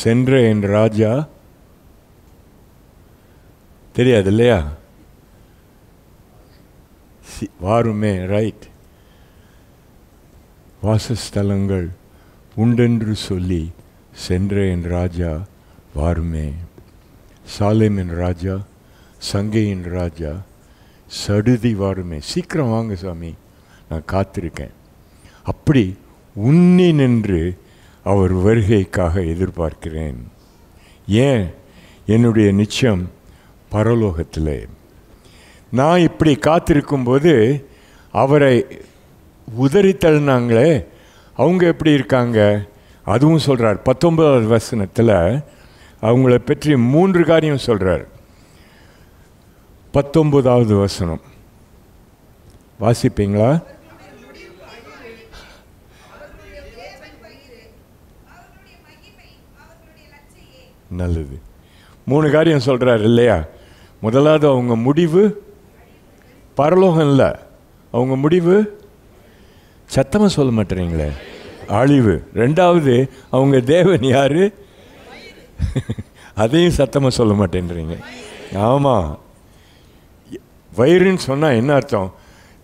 சென்ற என் ராஜா. தெரியாது இல்லையா? வாருமே, ரைட். வாசஸ்தலங்கள் உண்டென்று சொல்லி சென்ற என் ராஜா வாருமே. சாலேமின் ராஜா, சங்கையின் ராஜா, சடுதி வாருமே. சீக்கிரம் வாங்க சாமி, நான் காத்திருக்கேன். அப்படி உன்னி நின்று அவர் வருகைக்காக எதிர்பார்க்கிறேன். ஏன்? என்னுடைய நிச்சயம் பரலோகத்திலே. நான் இப்படி காத்திருக்கும்போது அவரை உதறி தள்ளினாங்களே, அவங்க எப்படி இருக்காங்க? அதுவும் சொல்கிறார். 19வது வசனத்தில் அவங்கள பற்றி 3 காரியம் சொல்கிறார். 19வது வசனம் வாசிப்பீங்களா? நல்லது. 3 காரியம் சொல்கிறார் இல்லையா? முதலாவது அவங்க முடிவு பரலோகம் இல்லை, அவங்க முடிவு சத்தமாக சொல்ல மாட்டேறீங்களே, அழிவு. 2வது அவங்க தேவன் யாரு? அதையும் சத்தமாக சொல்ல மாட்டேன்றீங்க. ஆமாம், வயிறுன்னு சொன்னால் என்ன அர்த்தம்?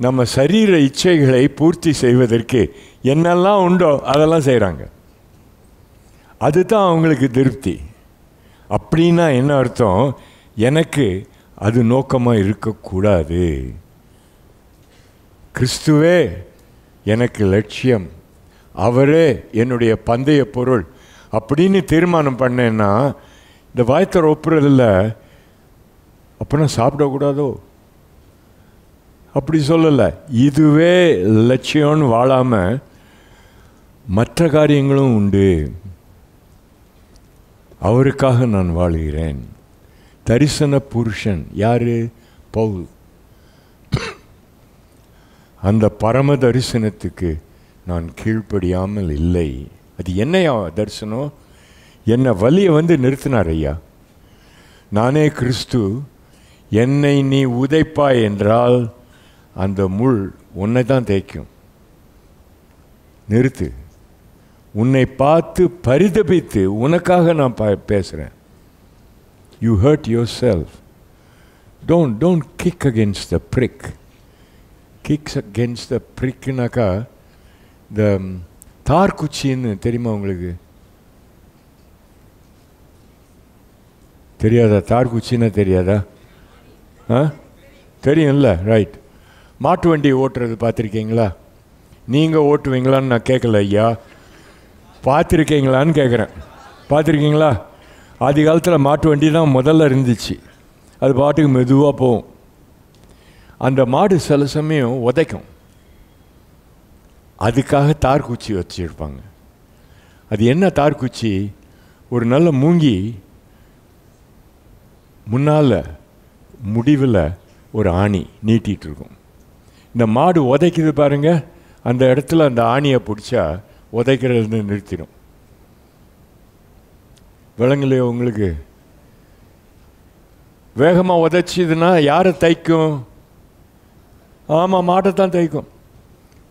நம்ம சரீர இச்சைகளை பூர்த்தி செய்வதற்கு என்னெல்லாம் உண்டோ அதெல்லாம் செய்கிறாங்க. அதுதான் அவங்களுக்கு திருப்தி. அப்படின்னா என்ன அர்த்தம்? எனக்கு அது நோக்கமாக இருக்கக்கூடாது. கிறிஸ்துவே எனக்கு லட்சியம், அவரே என்னுடைய பந்தய பொருள் அப்படின்னு தீர்மானம் பண்ணேன்னா இந்த வாய்த்தர் ஒப்புறதில்ல. அப்படின்னா சாப்பிடக்கூடாதோ அப்படி சொல்லலை. இதுவே லட்சியம்னு வாழாமல் மற்ற காரியங்களும் உண்டு. அவருக்காக நான் வாழுகிறேன். தரிசன புருஷன் யாரு? பவுல். அந்த பரம தரிசனத்துக்கு நான் கீழ்ப்படியாமல் இல்லை. அது என்னையா தரிசனம்? என்னை வலியை நிறுத்தினார் ஐயா. நானே கிறிஸ்து, என்னை நீ உதைப்பாய் என்றால் அந்த முள் உன்னை தான் தேய்க்கும். நிறுத்து. உன்னை பார்த்து பரிதபித்து உனக்காக நான் பேசுகிறேன். You hurt yourself. Don't kick against the brick. Kicks against the பிரிக்னாக்கா இந்த தார்குச்சின்னு தெரியுமா உங்களுக்கு? தெரியாதா? தார்குச்சின்னா தெரியாதா? தெரியும்ல, ரைட். மாட்டு வண்டி ஓட்டுறது பார்த்துருக்கீங்களா? நீங்கள் ஓட்டுவீங்களான்னு நான் கேட்கல ஐயா, பார்த்துருக்கீங்களான்னு கேட்குறேன். பார்த்துருக்கீங்களா? ஆதி காலத்தில் மாட்டு வண்டி தான் முதல்ல இருந்துச்சு. அது பாட்டுக்கு மெதுவாக போகும். அந்த மாடு சில சமயம் உதைக்கும். அதுக்காக தார்குச்சி வச்சுருப்பாங்க. அது என்ன தார்குச்சி? ஒரு நல்ல மூங்கி முன்னால் முடிவில் ஒரு ஆணி நீட்டிகிட்டு இருக்கும். இந்த மாடு உதைக்குது பாருங்க, அந்த இடத்துல அந்த ஆணியை பிடிச்சா உதைக்கிறது நிறுத்திடும். விளங்கலையோ உங்களுக்கு? வேகமாக உதைச்சிதுன்னா யாரை தைக்கும்? ஆமாம், மாட்டை தான் தைக்கும்.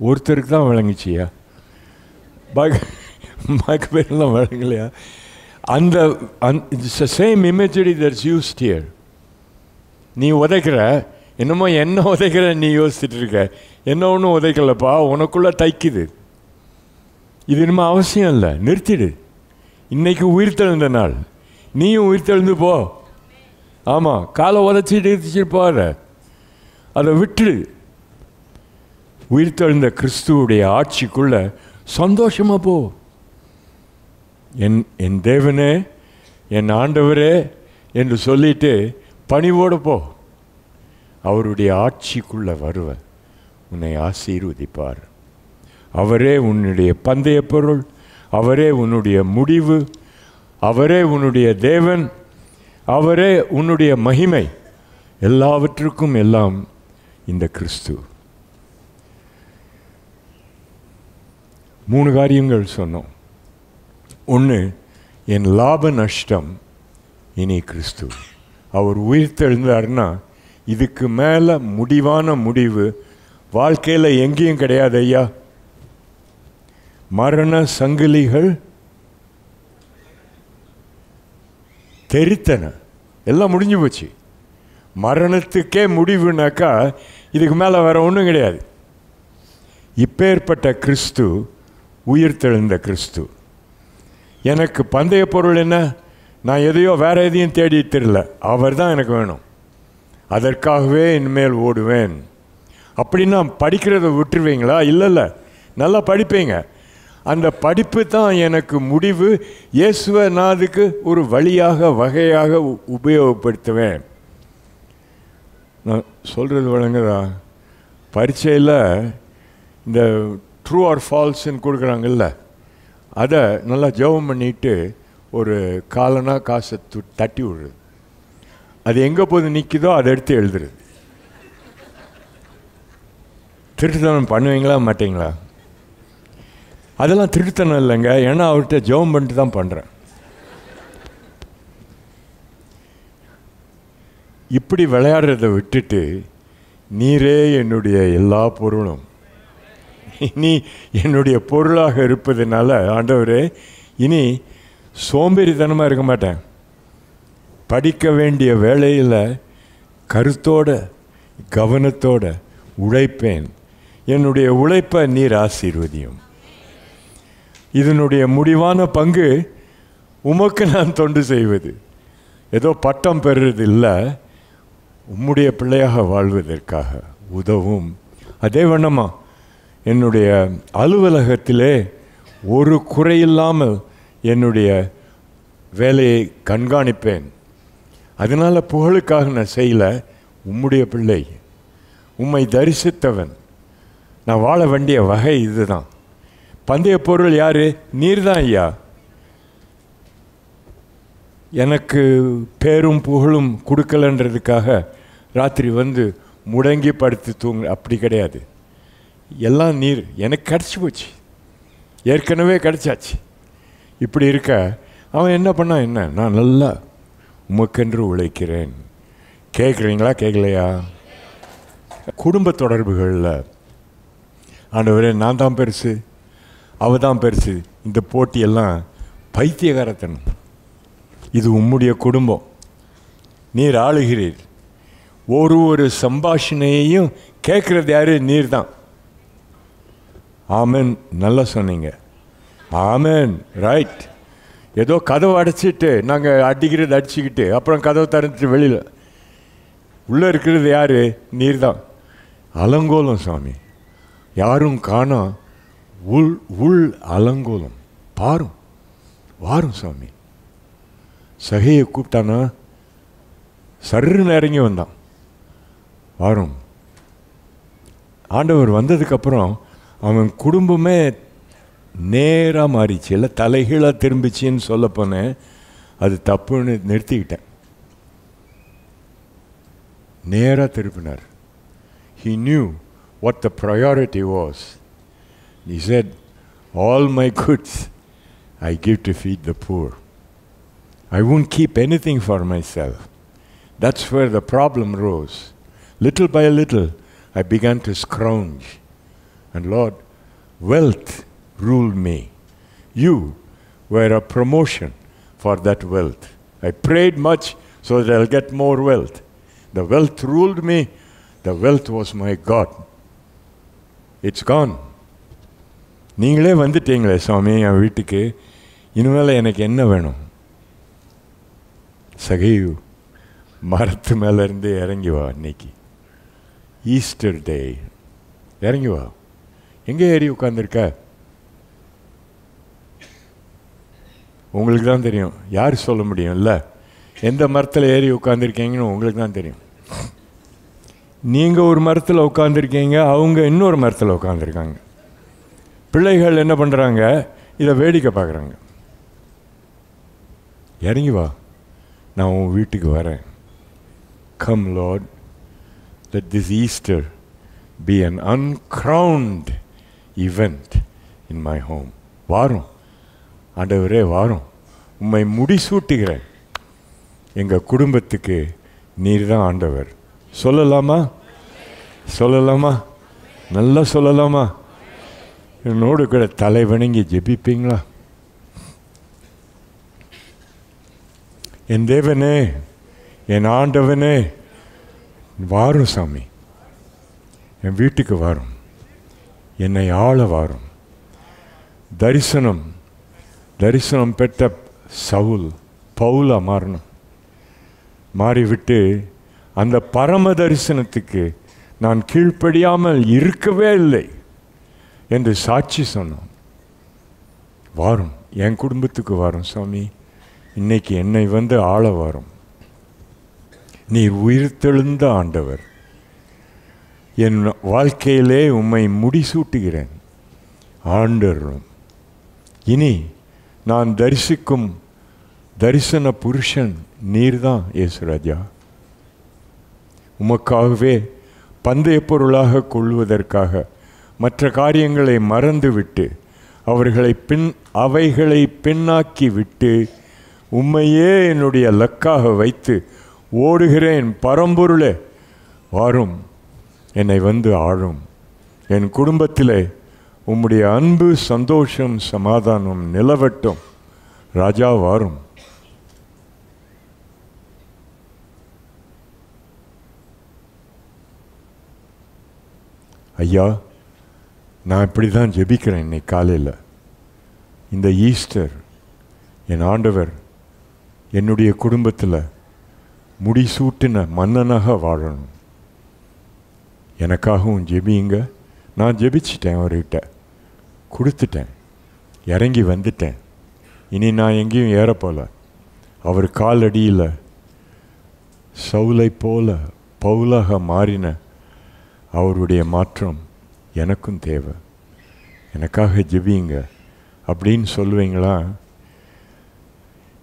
ஒருத்தருக்கு தான் விளங்குச்சியா? பாக்கி பேரெல்லாம் விளங்கலையா? அந்த same imagery that's used here. நீ உதைக்கிற, என்னமோ என்ன உதைக்கிற நீ யோசிச்சுட்டு இருக்க. என்ன ஒன்றும் உதைக்கலப்பா, உனக்குள்ளே தைக்குது. இது இன்னும் அவசியம் இல்லை, நிறுத்திடு. இன்னைக்கு உயிர் தெழுந்த நாள், நீயும் உயிர் தெழுந்து போ. ஆமாம், காலை உதைச்சிட்டு இருந்துச்சுட்டு போகிற, அதை விட்டுடு. உயிர் தெழுந்த கிறிஸ்துவுடைய ஆட்சிக்குள்ள சந்தோஷமாக போ. என் தேவனே, என் ஆண்டவரே என்று சொல்லிட்டு பணிவோடு போ. அவருடைய ஆட்சிக்குள்ள வருவ, உன்னை ஆசீர்வதிப்பார். அவரே உன்னுடைய பந்தய பொருள், அவரே உன்னுடைய முடிவு, அவரே உன்னுடைய தேவன், அவரே உன்னுடைய மகிமை. எல்லாவற்றுக்கும் எல்லாம் இந்த கிறிஸ்து. 3 காரியங்கள் சொன்னோம். 1, என் லாப நஷ்டம் இனி கிறிஸ்து. அவர் உயிர் தெழுந்தார்னா இதுக்கு மேலே முடிவான முடிவு வாழ்க்கையில் எங்கேயும் கிடையாது ஐயா. மரண சங்கிலிகள் தெரித்தன, எல்லாம் முடிஞ்சு போச்சு. மரணத்துக்கே முடிவுனாக்கா இதுக்கு மேலே வேற ஒன்றும் கிடையாது. இப்பேற்பட்ட கிறிஸ்து, உயிர் தெழுந்த கிறிஸ்து. எனக்கு பந்தய பொருள் என்ன? நான் எதையோ வேற எதையும் தேடி தெரியல, அவர் தான் எனக்கு வேணும். அதற்காகவே இனிமேல் ஓடுவேன். அப்படின்னா படிக்கிறத விட்டுருவீங்களா? இல்லை, நல்லா படிப்பீங்க. அந்த படிப்பு தான் எனக்கு முடிவு. இயேசுவை நான் அதுக்கு ஒரு வழியாக வகையாக உபயோகப்படுத்துவேன். நான் சொல்கிறது வழங்குதா? பரீட்சையில் இந்த ட்ரூ ஆர் ஃபால்ஸ்ன்னு கொடுக்குறாங்கல்ல, அதை நல்லா ஜெபம் பண்ணிட்டு ஒரு காலனா காசை தட்டி விடுறது. அது எங்கே போது நிற்குதோ அதை எடுத்து எழுதுறது. திருட்டுத்தனம் பண்ணுவீங்களா மாட்டீங்களா? அதெல்லாம் திருட்டுத்தனம் இல்லைங்க, ஏன்னா அவர்கிட்ட ஜெபம் பண்ணிட்டு தான் பண்ணுறேன். இப்படி விளையாடுறதை விட்டுட்டு, நீரே என்னுடைய எல்லா பொருளும், நீ என்னுடைய பொருளாக இருப்பதுனால ஆண்டவரே இனி சோம்பேறித்தனமாக இருக்க மாட்டேன். படிக்க வேண்டிய வேளையில் கருத்தோட கவனத்தோட உழைப்பேன். என்னுடைய உழைப்பை நீர் ஆசீர்வதியும். இதனுடைய முடிவான பங்கு உமக்கு நான் தொண்டு செய்வது. ஏதோ பட்டம் பெறுறது இல்லை, உம்முடைய பிள்ளையாக வாழ்வதற்காக உதவும். அதே வண்ணமா என்னுடைய அலுவலகத்திலே ஒரு குறையில்லாமல் என்னுடைய வேலையை கண்காணிப்பேன். அதனால் புகழுக்காக நான் செய்யலை, உம்முடைய பிள்ளை, உம்மை தரிசித்தவன், நான் வாழ வேண்டிய வகை இதுதான். பந்தய பொருள் யாரு? நீர் தான் ஐயா. எனக்கு பேரும் புகழும் கொடுக்கலன்றதுக்காக ராத்திரி வந்து முடங்கி படுத்து தூங்க அப்படி கிடையாது. எல்லாம் நீர் எனக்கு கிடச்சி போச்சு, ஏற்கனவே கிடச்சாச்சு. இப்படி இருக்க அவன் என்ன பண்ணா என்ன, நான் நல்லா உமக்கென்று உழைக்கிறேன். கேட்குறீங்களா கேட்கலையா? குடும்ப தொடர்புகளில் ஆண்டவரே நான் தான் பெருசு, அவ தான் பெருசு, இந்த போட்டியெல்லாம் பைத்தியகாரத்தனம். இது உம்முடைய குடும்பம், நீர் ஆளுகிறீர். ஒரு சம்பாஷணையையும் கேட்குறது யாரு? நீர் தான். ஆமென், நல்லா சொன்னீங்க. ஆமென், ரைட். ஏதோ கதவை அடைச்சிட்டு நாங்கள் அடிக்கிறது அடிச்சுக்கிட்டு அப்புறம் கதவை திறந்துட்டு வெளியில் உள்ளே இருக்கிறது யார்? நீர் தான். அலங்கோலம் சாமி, யாரும் காணா உள் அலங்கோலம். பாரும் வாரும் சாமி. சகையை கூப்பிட்டானா சர்ன்னு இறங்கி வந்தான். வாரும். ஆண்டவர் வந்ததுக்கப்புறம் அவன் குடும்பமே நேராக மாறிச்சு, இல்லை தலைகீழாக திரும்பிச்சின்னு சொல்ல போனேன். அது தப்புன்னு நிறுத்திக்கிட்டேன். நேராக திருப்பினார். He knew what the priority was. He said, all my goods I give to feed the poor. I won't keep anything for myself. That's where the problem rose. Little by little, I began to scrounge. And Lord, wealth ruled me. You were a promotion for that wealth. I prayed much so that I'll get more wealth. The wealth ruled me. The wealth was my God. It's gone. நீங்களே வந்துட்டீங்களே சுவாமி என் வீட்டுக்கு, இனிமேல் எனக்கு என்ன வேணும்? சகையு, மரத்து மேலேருந்து இறங்கி வா. இன்னைக்கு ஈஸ்டர் டே, இறங்கி வா. எங்கே ஏறி உட்காந்துருக்க? உங்களுக்கு தான் தெரியும். யார் சொல்ல முடியும்? இல்லை, எந்த மரத்தில் ஏறி உட்காந்துருக்கீங்கன்னு உங்களுக்கு தான் தெரியும். நீங்கள் ஒரு மரத்தில் உட்காந்துருக்கீங்க, அவங்க இன்னொரு மரத்தில் உட்காந்துருக்காங்க. பிள்ளைகள் என்ன பண்ணுறாங்க? இதை வேடிக்கை பார்க்குறாங்க. இறங்கி வா, நான் உன் வீட்டுக்கு வரேன். Come Lord, let this Easter be an uncrowned event in my home. வாரும் ஆண்டவரே, வாரும். உம்மை முடிசூட்டுகிறேன். எங்கள் குடும்பத்துக்கு நீர் தான் ஆண்டவர். சொல்லலாமா? சொல்லலாமா? நல்லா சொல்லலாமா? என்னோடு கூட தலை வணங்கி ஜெபிப்பீங்களா? என் தேவனே, என் ஆண்டவனே, வாரும் சாமி. என் வீட்டுக்கு வாரும், என்னை ஆள வாரும். தரிசனம் பெற்ற சவுல் பவுலா மாறணும். மாறிவிட்டு அந்த பரம தரிசனத்துக்கு நான் கீழ்ப்படியாமல் இருக்கவே இல்லை என்று சாட்சி சொன்னான். வாரும், என் குடும்பத்துக்கு வாரும் சாமி. இன்னைக்கு என்னை வந்து ஆள வாரும். நீர் உயிர்த்தெழுந்த ஆண்டவர். என் வாழ்க்கையிலே உம்மை முடிசூட்டுகிறேன். ஆண்டவரும் இனி நான் தரிசிக்கும் தரிசன புருஷன் நீர்தான் இயேசுராஜா. உமக்காகவே பந்தய பொருளாக கொள்வதற்காக மற்ற காரியங்களை மறந்துவிட்டு அவைகளை பின்னாக்கி விட்டு உம்மையே என்னுடைய லக்காக வைத்து ஓடுகிறேன். பரம்பொருளே வாரும், என்னை வந்து ஆளும். என் குடும்பத்திலே உம்முடைய அன்பு, சந்தோஷம், சமாதானம் நிலவட்டும். ராஜா வாரும். ஐயா, நான் இப்படி தான் ஜெபிக்கிறேன் இன்னைக்கு காலையில். இந்த ஈஸ்டர் என் ஆண்டவர் என்னுடைய குடும்பத்தில் முடிசூட்டின மன்னனாக வாழணும். எனக்காகவும் ஜெபியுங்க. நான் ஜெபிச்சிட்டேன், அவர்கிட்ட கொடுத்துட்டேன், இறங்கி வந்துட்டேன். இனி நான் எங்கேயும் ஏறப்போல. அவர் காலடியில் சவுலை போல பவுலாக மாறின அவருடைய மாற்றம் எனக்கும் தேவை. எனக்காக ஜெபியுங்க அப்படின்னு சொல்லுவீங்களா?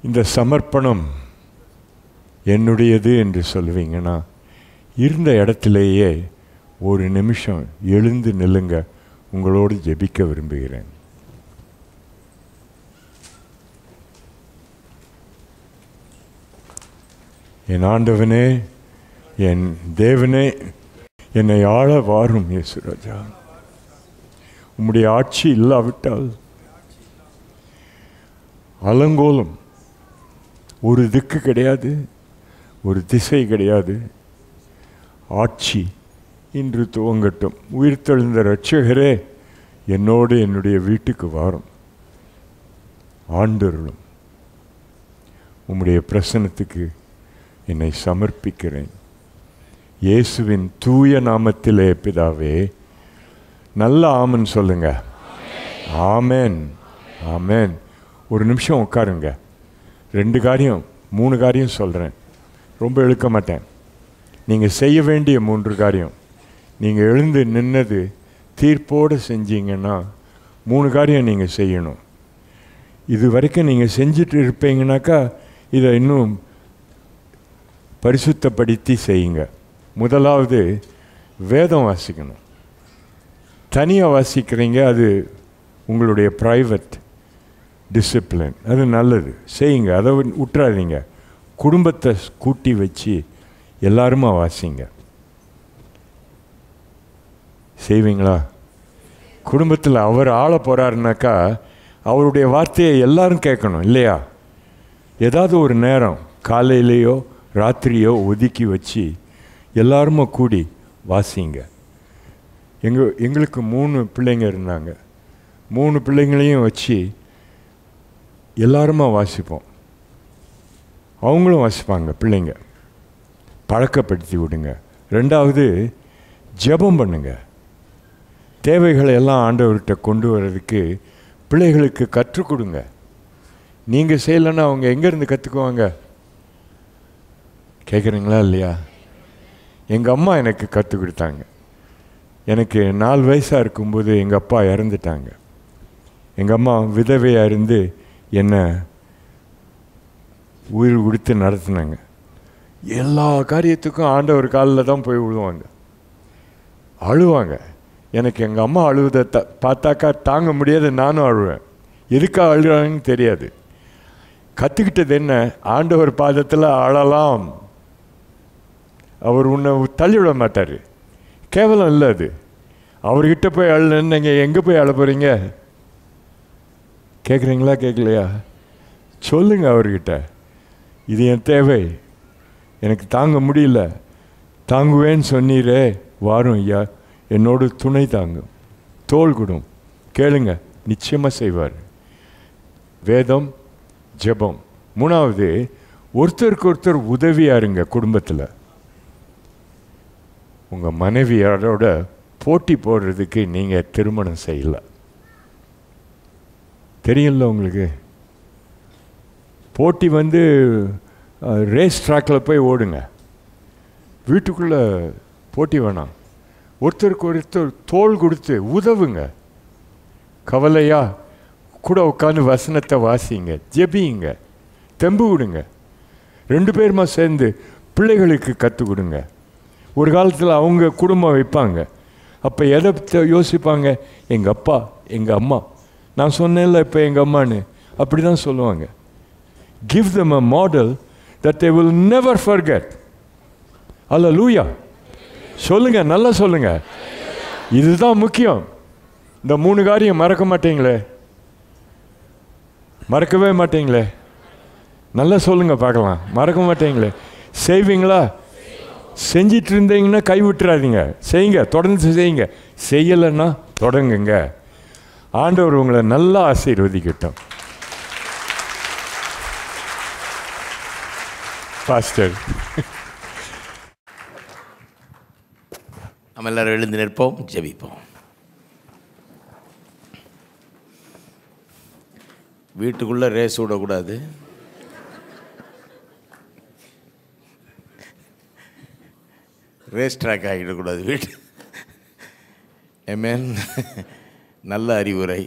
இந்த சமர்ப்பணம் என்னுடையது என்று சொல்லுவீங்கன்னா இருந்த இடத்திலேயே ஒரு நிமிஷம் எழுந்து நில்லுங்க. உங்களோடு ஜெபிக்க விரும்புகிறேன். என் ஆண்டவனே, என் தேவனே, என்னை ஆள வாரும் இயேசுராஜா. உம்முடைய ஆட்சி இல்லாவிட்டால் அலங்கோலம், ஒரு திக்கு கிடையாது, ஒரு திசை கிடையாது. ஆட்சி இன்று துவங்கட்டும். உயிர்த்தெழுந்த இரட்சகரே, என்னோடு என்னுடைய வீட்டுக்கு வாரும். ஆண்டருளும். உம்முடைய பிரசன்னத்துக்கு என்னை சமர்ப்பிக்கிறேன். இயேசுவின் தூய நாமத்திலே பிதாவே. நல்ல ஆமன் சொல்லுங்க. ஆமேன், ஆமேன். ஒரு நிமிஷம் உட்காருங்க. 2 காரியம் 3 காரியம் சொல்கிறேன், ரொம்ப இழுக்க மாட்டேன். நீங்கள் செய்ய வேண்டிய 3 காரியம். நீங்கள் எழுந்து நின்னது தீர்ப்போடு செஞ்சீங்கன்னா 3 காரியம் நீங்கள் செய்யணும். இது வரைக்கும் நீங்கள் செஞ்சுட்டு இருப்பீங்கனாக்கா இதை இன்னும் பரிசுத்தப்படுத்தி செய்யுங்க. முதலாவது, வேதம் வாசிக்கணும். தனியாக வாசிக்கிறீங்க, அது உங்களுடைய ப்ரைவேட் டிசிப்ளின், அது நல்லது, செய்யுங்க. அதை விட்டுறாதீங்க. குடும்பத்தை கூட்டி வச்சு எல்லாருமா வாசிங்க. செய்வீங்களா? குடும்பத்தில் அவர் ஆள போகிறாருனாக்கா அவருடைய வார்த்தையை எல்லாரும் கேட்கணும் இல்லையா? ஏதாவது ஒரு நேரம் காலையிலேயோ ராத்திரியோ ஒதுக்கி வச்சு எல்லாருமா கூடி வாசிங்க. எங்களுக்கு 3 பிள்ளைங்க இருந்தாங்க. 3 பிள்ளைங்களையும் வச்சு எல்லாருமா வாசிப்போம். அவங்களும் வாசிப்பாங்க. பிள்ளைங்க பழக்கப்படுத்தி விடுங்க. 2வது, ஜெபம் பண்ணுங்க. தேவைகளை எல்லாம் ஆண்டவர்கிட்ட கொண்டு வர்றதுக்கு பிள்ளைகளுக்கு கற்றுக் கொடுங்க. நீங்கள் செய்யலைன்னா அவங்க எங்கேருந்து கற்றுக்குவாங்க? கேட்குறீங்களா இல்லையா? எங்கள் அம்மா எனக்கு கற்றுக் கொடுத்தாங்க. எனக்கு 4 வயசாக இருக்கும்போது எங்கள் அப்பா இறந்துட்டாங்க. எங்கள் அம்மா விதவையாக இருந்து என்னை உயிர் கொடுத்து நடத்தினாங்க. எல்லா காரியத்துக்கும் ஆண்டவர் காலில் தான் போய் விழுவாங்க, அழுவாங்க. எனக்கு எங்கள் அம்மா அழுவதை பார்த்தாக்கா தாங்க முடியாது, நானும் அழுவேன். எதுக்காக அழுகிறாங்கன்னு தெரியாது. கற்றுக்கிட்டது என்ன? ஆண்டவர் பாதத்தில் அழலாம். அவர் உன்னை தள்ளிவிட மாட்டார். கேவலம் இல்லை அது. அவர்கிட்ட போய் அழுன்னு நீங்கள் எங்கே போய் அழ போகிறீங்க? கேட்குறீங்களா கேட்கலையா? சொல்லுங்க அவர்கிட்ட, இது என் தேவை, எனக்கு தாங்க முடியல, தாங்குவேன்னு சொன்னீரே, வாரும் ஐயா, என்னோடு துணை தாங்கும், தோள் கொடும், கேளுங்க, நிச்சயமாக செய்வார். வேதம், ஜெபம். 3வது, ஒருத்தருக்கு ஒருத்தர் உதவியாக இருங்க. குடும்பத்தில் உங்கள் மனைவியாரோட போட்டி போடுறதுக்கு நீங்கள் திருமணம் செய்யலை. தெரியல உங்களுக்கு? போட்டி ரேஸ் ட்ராக்கில் போய் ஓடுங்க. வீட்டுக்குள்ளே போட்டி வேணாம். ஒருத்தருக்கு ஒருத்தர் தோள் கொடுத்து உதவுங்க. கவலையா கூட உட்காந்து வசனத்தை வாசிங்க, ஜெபியுங்க, தெம்பு விடுங்க. 2 பேருமா சேர்ந்து பிள்ளைகளுக்கு கற்றுக் கொடுங்க. ஒரு காலத்தில் அவங்க குடும்பம் வைப்பாங்க. அப்போ எதை யோசிப்பாங்க? எங்கள் அப்பா, எங்கள் அம்மா. நான் சொன்னேன்ல இப்போ எங்கள் அம்மானு, அப்படி தான் சொல்லுவாங்க. Give them a model that they will never forget. Hallelujah. சொல்லுங்க, நல்லா சொல்லுங்க. இதுதான் முக்கியம். இந்த 3 காரியம் மறக்க மாட்டீங்களே, மறக்கவே மாட்டீங்களே. நல்லா சொல்லுங்க பார்க்கலாம். மறக்க மாட்டீங்களே. செய்வீங்களா? செஞ்சிட்டு இருந்தீங்கன்னா கை விட்டுறாதீங்க, செய்யுங்க, தொடர்ந்து செய்யுங்க. செய்யலைன்னா தொடங்குங்க. ஆண்டவர் உங்களை நல்லா ஆசீர்வதிக்கட்டும். பாஸ்டர், நம்ம எல்லாரும் எழுந்து நிற்போம், ஜெபிப்போம். வீட்டுக்குள்ளே ரேஸ் விடக்கூடாது. ரேஸ் ட்ராக் ஆகிடக்கூடாது வீட்டு. ஆமென். நல்ல அறிவுரை.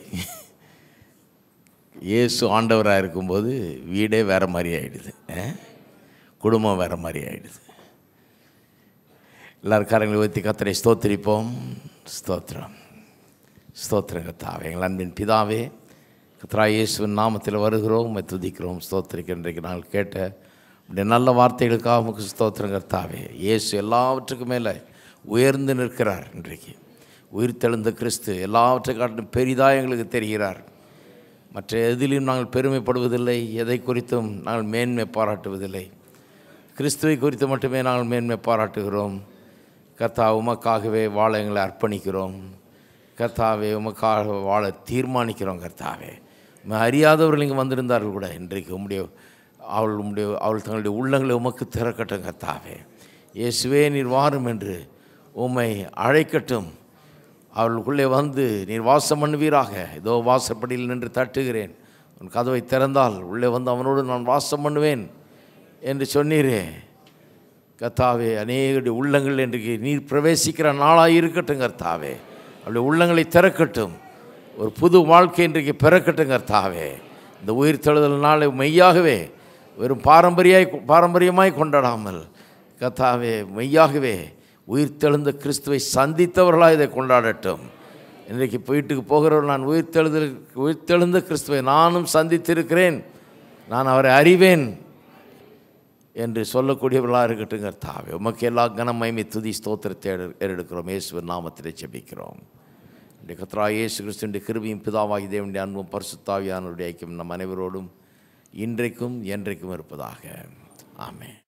இயேசு ஆண்டவராக இருக்கும்போது வீடே வேறு மாதிரி ஆகிடுது, குடும்பம் வேறு மாதிரி ஆகிடுது. எல்லாரும் காரங்களை ஊற்றி கர்த்தரை ஸ்தோத்திரிப்போம். ஸ்தோத்திரம், ஸ்தோத்திரம் கர்த்தாவே. எங்கள் அன்பின் பிதாவே, கர்த்தராகிய இயேசுவின் நாமத்தில் வருகிறோம், துதிக்கிறோம், ஸ்தோத்திரிக்க. இன்றைக்கு நாங்கள் கேட்ட இப்படி நல்ல வார்த்தைகளுக்காக உமக்கு ஸ்தோத்திரம் கர்த்தாவே. இயேசு எல்லாவற்றுக்கும் மேலே உயர்ந்து நிற்கிறார். இன்றைக்கு உயிர்த்தெழுந்த கிறிஸ்து எல்லாவற்றை காட்டிலும் பெரிதாக எங்களுக்கு தெரிகிறார். மற்ற எதிலும் நாங்கள் பெருமைப்படுவதில்லை, எதை குறித்தும் நாங்கள் மேன்மை பாராட்டுவதில்லை. கிறிஸ்துவை குறித்து மட்டுமே நாங்கள் மேன்மை பாராட்டுகிறோம். கர்த்தா, உமக்காகவே வாழ எங்களை அர்ப்பணிக்கிறோம். கர்த்தாவே, உமக்காக வாழ தீர்மானிக்கிறோம். கர்த்தாவே, அறியாதவர்கள் இங்கே வந்திருந்தார்கள் கூட இன்றைக்கு அவள் தங்களுடைய உள்ளங்களை உமக்கு திறக்கட்டும். கர்த்தாவே, இயேசுவே நீர் வாரும் என்று உம்மை அழைக்கட்டும். அவளுக்குள்ளே வந்து நீர் வாசம் பண்ணுவீராக. இதோ வாசப்படியில் நின்று தட்டுகிறேன், உன் கதவை திறந்தால் உள்ளே வந்து அவனோடு நான் வாசம் பண்ணுவேன் என்று சொன்னீரே. கர்த்தாவே, அநேக உள்ளங்கள் இன்றைக்கு நீர் பிரவேசிக்கிற நாளாக இருக்கட்டும். கர்த்தாவே, அவருடைய உள்ளங்களை திறக்கட்டும். ஒரு புது வாழ்க்கை இன்றைக்கு பிறக்கட்டும். கர்த்தாவே, இந்த உயிர் தெழுதல் நாளை மெய்யாகவே வெறும் பாரம்பரியமாய் கொண்டாடாமல் கர்த்தாவே, மெய்யாகவே உயிர் தெழுந்த கிறிஸ்துவை சந்தித்தவர்களாக இதை கொண்டாடட்டும். இன்றைக்கு வீட்டுக்கு போகிறவர், நான் உயிர்த்தெழுந்த கிறிஸ்துவை நானும் சந்தித்திருக்கிறேன், நான் அவரை அறிவேன் என்று சொல்லக்கூடியவர்களாக இருக்கட்டும். கர்த்தாவே, உமக்கு எல்லா கனம், மகிமை, துதி, ஸ்தோத்திரத்தை ஏறெடுக்கிறோம். இயேசுவின் நாமத்திலே ஜெபிக்கிறோம். இன்றைய கர்த்தராகிய இயேசு கிறிஸ்துவின் கிருபையும் பிதாவாகிய தேவனுடைய அன்பும் பரிசுத்த ஆவியானவருடைய ஐக்கியம் நம் அனைவரோடும் இன்றைக்கும் என்றைக்கும் இருப்பதாக. ஆமென்.